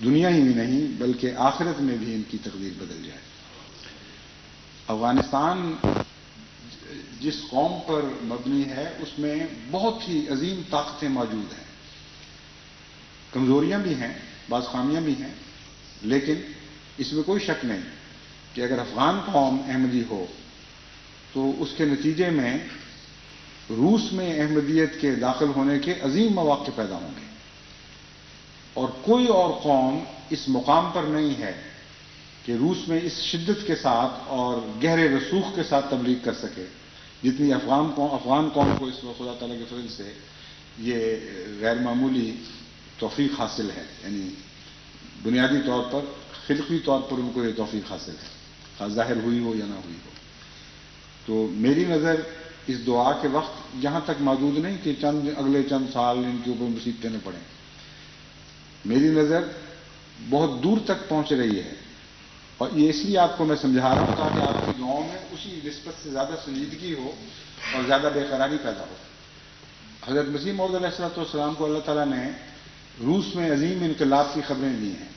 دنیا ہی میں نہیں بلکہ آخرت میں بھی ان کی تقدیر بدل جائے. افغانستان جس قوم پر مبنی ہے اس میں بہت ہی عظیم طاقتیں موجود ہیں. کمزوریاں بھی ہیں، بعض خامیاں بھی ہیں، لیکن اس میں کوئی شک نہیں کہ اگر افغان قوم احمدی ہو تو اس کے نتیجے میں روس میں احمدیت کے داخل ہونے کے عظیم مواقع پیدا ہوں گے. اور کوئی اور قوم اس مقام پر نہیں ہے کہ روس میں اس شدت کے ساتھ اور گہرے رسوخ کے ساتھ تبلیغ کر سکے جتنی افغان قوم کو اس وقت خدا تعالیٰ کے فضل سے یہ غیر معمولی توفیق حاصل ہے. یعنی بنیادی طور پر خلقی طور پر ان کو یہ توفیق حاصل ہے، خواہ ظاہر ہوئی ہو یا نہ ہوئی ہو. تو میری نظر اس دعا کے وقت یہاں تک محدود نہیں کہ اگلے چند سال ان کے اوپر مصیبتیں نہ پڑیں. میری نظر بہت دور تک پہنچ رہی ہے اور یہ اس لیے آپ کو میں سمجھا رہا ہوں تاکہ آپ کی دعاؤں میں اسی نسبت سے زیادہ سنجیدگی ہو اور زیادہ بے قراری پیدا ہو. حضرت مسیح موعود علیہ الصلوۃ والسلام کو اللہ تعالیٰ نے روس میں عظیم انقلاب کی خبریں دی ہیں.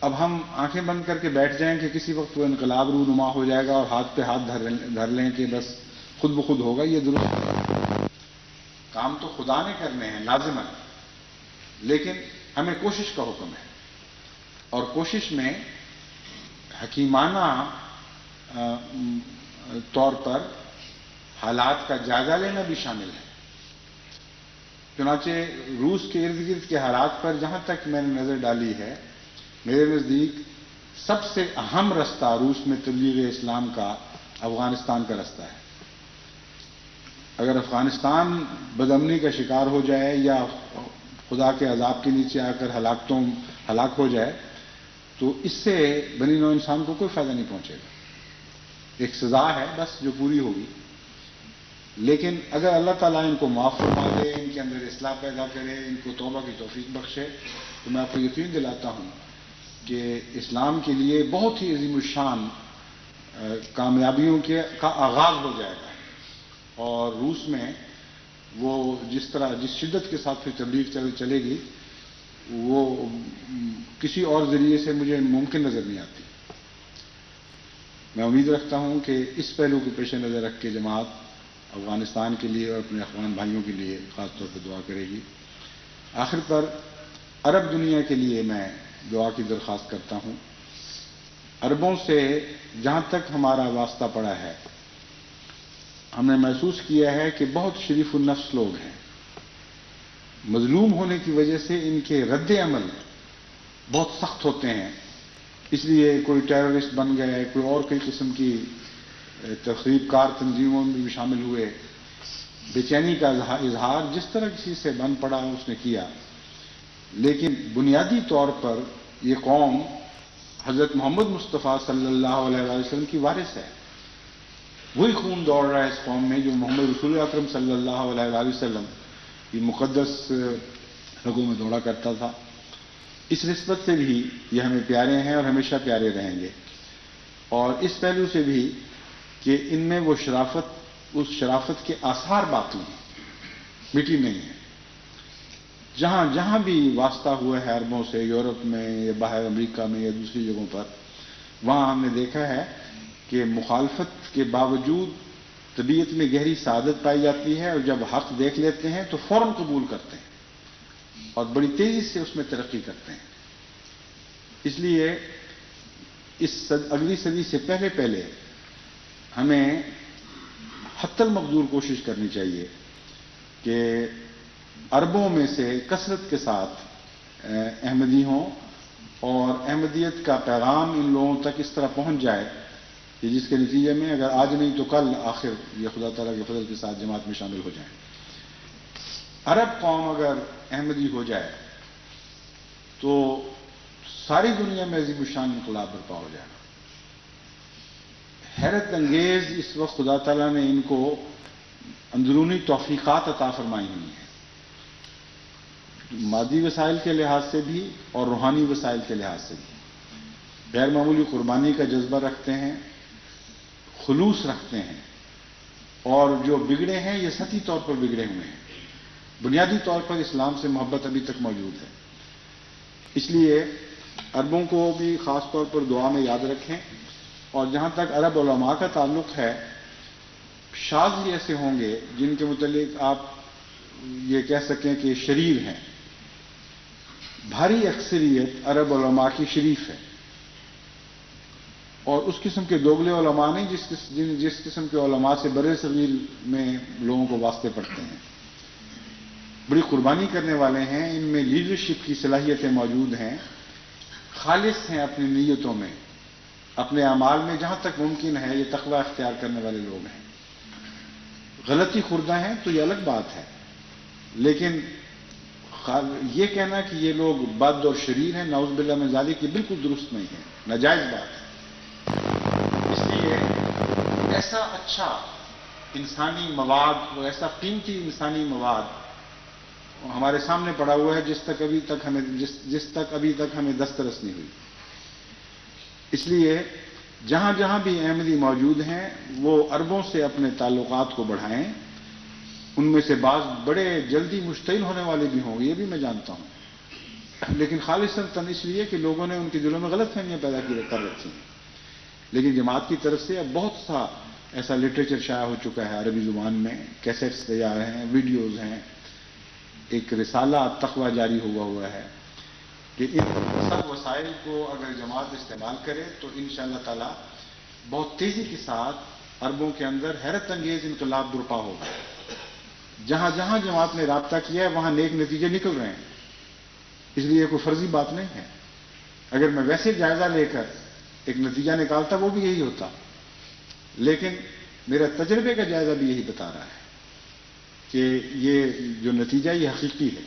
اب ہم آنکھیں بند کر کے بیٹھ جائیں کہ کسی وقت وہ انقلاب رونما ہو جائے گا اور ہاتھ پہ ہاتھ دھر لیں کہ بس خود بخود ہوگا، یہ درست نہیں. کام تو خدا نے کرنے ہیں لازماً، لیکن ہمیں کوشش کا حکم ہے اور کوشش میں حکیمانہ طور پر حالات کا جائزہ لینا بھی شامل ہے. چنانچہ روس کے ارد گرد کے حالات پر جہاں تک میں نے نظر ڈالی ہے، میرے نزدیک سب سے اہم رستہ روس میں تبلیغ اسلام کا افغانستان کا رستہ ہے. اگر افغانستان بدامنی کا شکار ہو جائے یا خدا کے عذاب کے نیچے آ کر ہلاک ہو جائے تو اس سے بنی نوع انسان کو کوئی فائدہ نہیں پہنچے گا. ایک سزا ہے بس جو پوری ہوگی. لیکن اگر اللہ تعالیٰ ان کو معاف فرما دے، ان کے اندر اصلاح پیدا کرے، ان کو توبہ کی توفیق بخشے، تو میں آپ کو یقین دلاتا ہوں کہ اسلام کے لیے بہت ہی عظیم الشان کامیابیوں کا آغاز ہو جائے گا. اور روس میں وہ جس شدت کے ساتھ پھر تبلیغ چلے گی وہ کسی اور ذریعے سے مجھے ممکن نظر نہیں آتی. میں امید رکھتا ہوں کہ اس پہلو کو پیش نظر رکھ کے جماعت افغانستان کے لیے اور اپنے افغان بھائیوں کے لیے خاص طور پر دعا کرے گی. آخر پر عرب دنیا کے لیے میں دعا کی درخواست کرتا ہوں. عربوں سے جہاں تک ہمارا واسطہ پڑا ہے ہم نے محسوس کیا ہے کہ بہت شریف النفس لوگ ہیں. مظلوم ہونے کی وجہ سے ان کے رد عمل بہت سخت ہوتے ہیں. اس لیے کوئی ٹیررسٹ بن گئے، کوئی اور کئی قسم کی تخریب کار تنظیموں میں بھی شامل ہوئے. بے چینی کا اظہار جس طرح کسی سے بن پڑا اس نے کیا. لیکن بنیادی طور پر یہ قوم حضرت محمد مصطفیٰ صلی اللہ علیہ وسلم کی وارث ہے. وہی خون دوڑ رہا ہے اس قوم میں جو محمد رسول اکرم صلی اللہ علیہ وسلم کی مقدس رگوں میں دوڑا کرتا تھا. اس نسبت سے بھی یہ ہمیں پیارے ہیں اور ہمیشہ پیارے رہیں گے، اور اس پہلو سے بھی کہ ان میں وہ شرافت، اس شرافت کے آثار باقی ہیں، مٹی نہیں ہے۔ جہاں جہاں بھی واسطہ ہوا ہے عربوں سے، یورپ میں یا باہر امریکہ میں یا دوسری جگہوں پر، وہاں ہم نے دیکھا ہے کہ مخالفت کے باوجود طبیعت میں گہری سعادت پائی جاتی ہے، اور جب حق دیکھ لیتے ہیں تو فوراً قبول کرتے ہیں اور بڑی تیزی سے اس میں ترقی کرتے ہیں۔ اس لیے اس اگلی صدی سے پہلے پہلے ہمیں حتی المقدور کوشش کرنی چاہیے کہ عربوں میں سے کثرت کے ساتھ احمدی ہوں، اور احمدیت کا پیغام ان لوگوں تک اس طرح پہنچ جائے کہ جس کے نتیجے میں اگر آج نہیں تو کل آخر یہ خدا تعالیٰ کے فضل کے ساتھ جماعت میں شامل ہو جائیں۔ عرب قوم اگر احمدی ہو جائے تو ساری دنیا میں عظیم الشان انقلاب برپا ہو جائے گا۔ حیرت انگیز اس وقت خدا تعالیٰ نے ان کو اندرونی توفیقات عطا فرمائی ہوئی ہیں، مادی وسائل کے لحاظ سے بھی اور روحانی وسائل کے لحاظ سے بھی۔ غیر معمولی قربانی کا جذبہ رکھتے ہیں، خلوص رکھتے ہیں، اور جو بگڑے ہیں یہ سطحی طور پر بگڑے ہوئے ہیں، بنیادی طور پر اسلام سے محبت ابھی تک موجود ہے۔ اس لیے عربوں کو بھی خاص طور پر دعا میں یاد رکھیں، اور جہاں تک عرب علماء کا تعلق ہے، شاذ ہی ایسے ہوں گے جن کے متعلق آپ یہ کہہ سکیں کہ شریر ہیں۔ بھاری اکثریت عرب علماء کی شریف ہے، اور اس قسم کے دوگلے علماء نہیں جس قسم کے علماء سے بر صغیر میں لوگوں کو واسطے پڑتے ہیں۔ بڑی قربانی کرنے والے ہیں، ان میں لیڈرشپ کی صلاحیتیں موجود ہیں، خالص ہیں اپنی نیتوں میں، اپنے اعمال میں جہاں تک ممکن ہے یہ تقوی اختیار کرنے والے لوگ ہیں۔ غلطی خوردہ ہیں تو یہ الگ بات ہے، لیکن یہ کہنا کہ یہ لوگ بد اور شریر ہیں، نعوذ باللہ من ذالک، یہ بالکل درست نہیں ہے، ناجائز بات ہے۔ اس لیے ایسا اچھا انسانی مواد، وہ ایسا قیمتی انسانی مواد ہمارے سامنے پڑا ہوا ہے جس تک ابھی تک ہمیں دسترس نہیں ہوئی۔ اس لیے جہاں جہاں بھی احمدی موجود ہیں وہ عربوں سے اپنے تعلقات کو بڑھائیں۔ ان میں سے بعض بڑے جلدی مشتعل ہونے والے بھی ہوں گے، یہ بھی میں جانتا ہوں، لیکن خالصتاً اس لیے کہ لوگوں نے ان کے دلوں میں غلط فہمیاں پیدا کر رکھی ہیں۔ لیکن جماعت کی طرف سے اب بہت سا ایسا لٹریچر شائع ہو چکا ہے عربی زبان میں، کیسٹس تیار ہیں، ویڈیوز ہیں، ایک رسالہ تقویٰ جاری ہوا ہے کہ ان سب وسائل کو اگر جماعت استعمال کرے تو انشاءاللہ تعالی بہت تیزی کے ساتھ عربوں کے اندر حیرت انگیز انقلاب برپا ہوگا۔ جہاں جہاں جماعت نے رابطہ کیا ہے وہاں نیک نتیجے نکل رہے ہیں، اس لیے کوئی فرضی بات نہیں ہے۔ اگر میں ویسے جائزہ لے کر ایک نتیجہ نکالتا وہ بھی یہی ہوتا، لیکن میرا تجربے کا جائزہ بھی یہی بتا رہا ہے کہ یہ جو نتیجہ یہ حقیقی ہے۔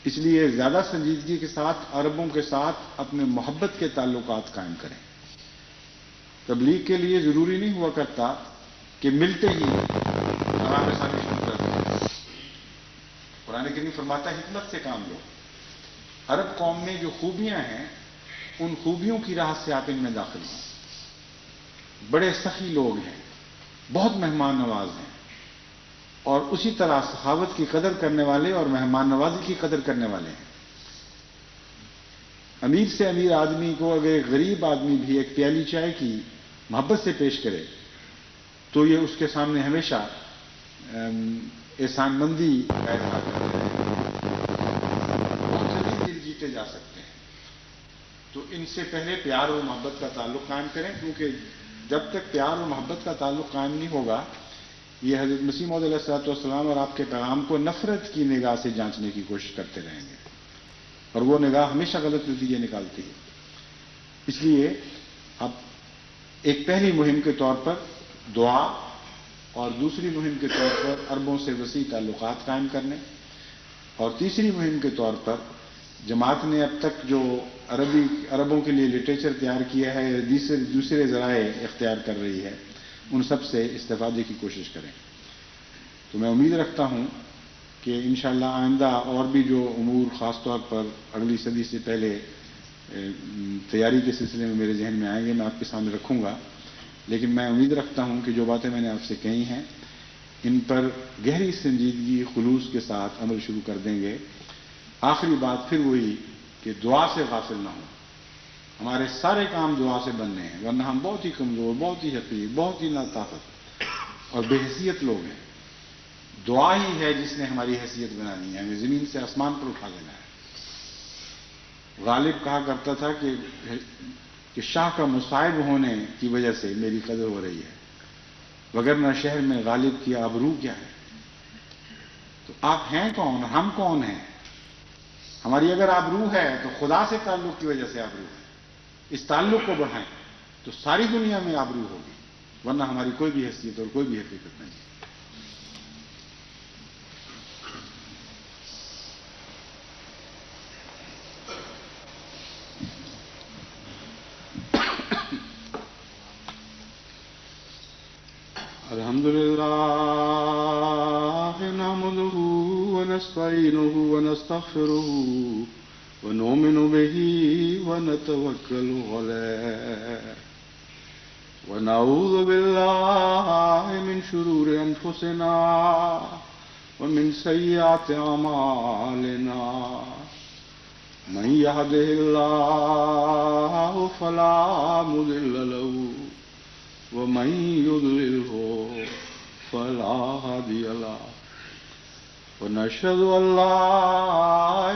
اس لیے زیادہ سنجیدگی کے ساتھ عربوں کے ساتھ اپنے محبت کے تعلقات قائم کریں۔ تبلیغ کے لیے ضروری نہیں ہوا کرتا کہ ملتے ہی آرام ثانی شروع کر دیں۔ قرآن کریم فرماتا ہے حکمت سے کام لو۔ عرب قوم میں جو خوبیاں ہیں ان خوبیوں کی راہ سے آپ ان میں داخل ہوں۔ بڑے سخی لوگ ہیں، بہت مہمان نواز ہیں، اور اسی طرح سخاوت کی قدر کرنے والے اور مہمان نوازی کی قدر کرنے والے ہیں۔ امیر سے امیر آدمی کو اگر ایک غریب آدمی بھی ایک پیالی چائے کی محبت سے پیش کرے تو یہ اس کے سامنے ہمیشہ احسان مندی کا اظہار کرتے ہیں، بہت جلدی دل جیتے جا سکتے ہیں۔ تو ان سے پہلے پیار اور محبت کا تعلق قائم کریں، کیونکہ جب تک پیار اور محبت کا تعلق قائم نہیں ہوگا یہ حضرت مسیح موعود علیہ الصلوۃ والسلام اور آپ کے پیغام کو نفرت کی نگاہ سے جانچنے کی کوشش کرتے رہیں گے، اور وہ نگاہ ہمیشہ غلط نتیجے نکالتی ہے۔ اس لیے اب ایک پہلی مہم کے طور پر دعا، اور دوسری مہم کے طور پر عربوں سے وسیع تعلقات قائم کرنے، اور تیسری مہم کے طور پر جماعت نے اب تک جو عربوں کے لیے لٹریچر تیار کیا ہے یا دوسرے ذرائع اختیار کر رہی ہے ان سب سے استفادے کی کوشش کریں۔ تو میں امید رکھتا ہوں کہ انشاءاللہ آئندہ اور بھی جو امور خاص طور پر اگلی صدی سے پہلے تیاری کے سلسلے میں میرے ذہن میں آئیں گے میں آپ کے سامنے رکھوں گا، لیکن میں امید رکھتا ہوں کہ جو باتیں میں نے آپ سے کہی ہیں ان پر گہری سنجیدگی خلوص کے ساتھ عمل شروع کر دیں گے۔ آخری بات پھر وہی کہ دعا سے غافل نہ ہوں، ہمارے سارے کام دعا سے بننے ہیں، ورنہ ہم بہت ہی کمزور، بہت ہی حقیر، بہت ہی ناطاقت اور بے حیثیت لوگ ہیں۔ دعا ہی ہے جس نے ہماری حیثیت بنانی ہے، ہمیں زمین سے آسمان پر اٹھا دینا ہے۔ غالب کہا کرتا تھا کہ شاہ کا مصائب ہونے کی وجہ سے میری قدر ہو رہی ہے، وگرنہ شہر میں غالب کی آبرو کیا ہے؟ تو آپ ہیں کون، ہم کون ہیں؟ ہماری اگر آبرو ہے تو خدا سے تعلق کی وجہ سے آبرو ہے، اس تعلق کو بڑھائیں تو ساری دنیا میں آبرو ہوگی، ورنہ ہماری کوئی بھی حیثیت اور کوئی بھی حقیقت نہیں۔ الحمد للہ نحمده ونستعینه ونستغفره ونؤمن به ونتوکل علیہ ونعوذ باللہ من شرور انفسنا ومن سیئات اعمالنا من يهده اللہ فلا مضل له ومن يضلله فلا هادي له ونشهد أن لا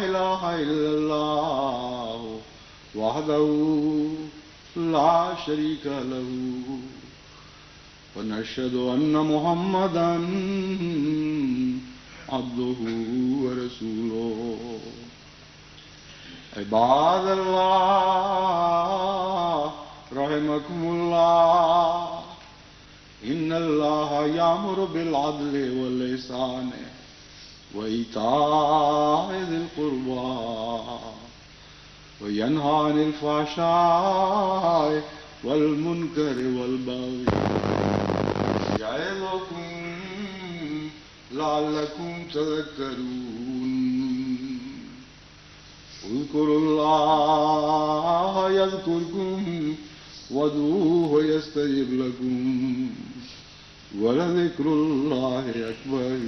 إله إلا الله وحده لا شريك له ونشهد أن محمدا عبده ورسوله عباد الله رحمكم الله إن الله يأمر بالعدل والإحسان وإيتاء ذي القربى وينهى عن الفحشاء والمنكر والبغي يعظكم لعلكم تذكرون اذكروا الله يذكركم وادعوه يستجب لكم ولذكر الله أكبر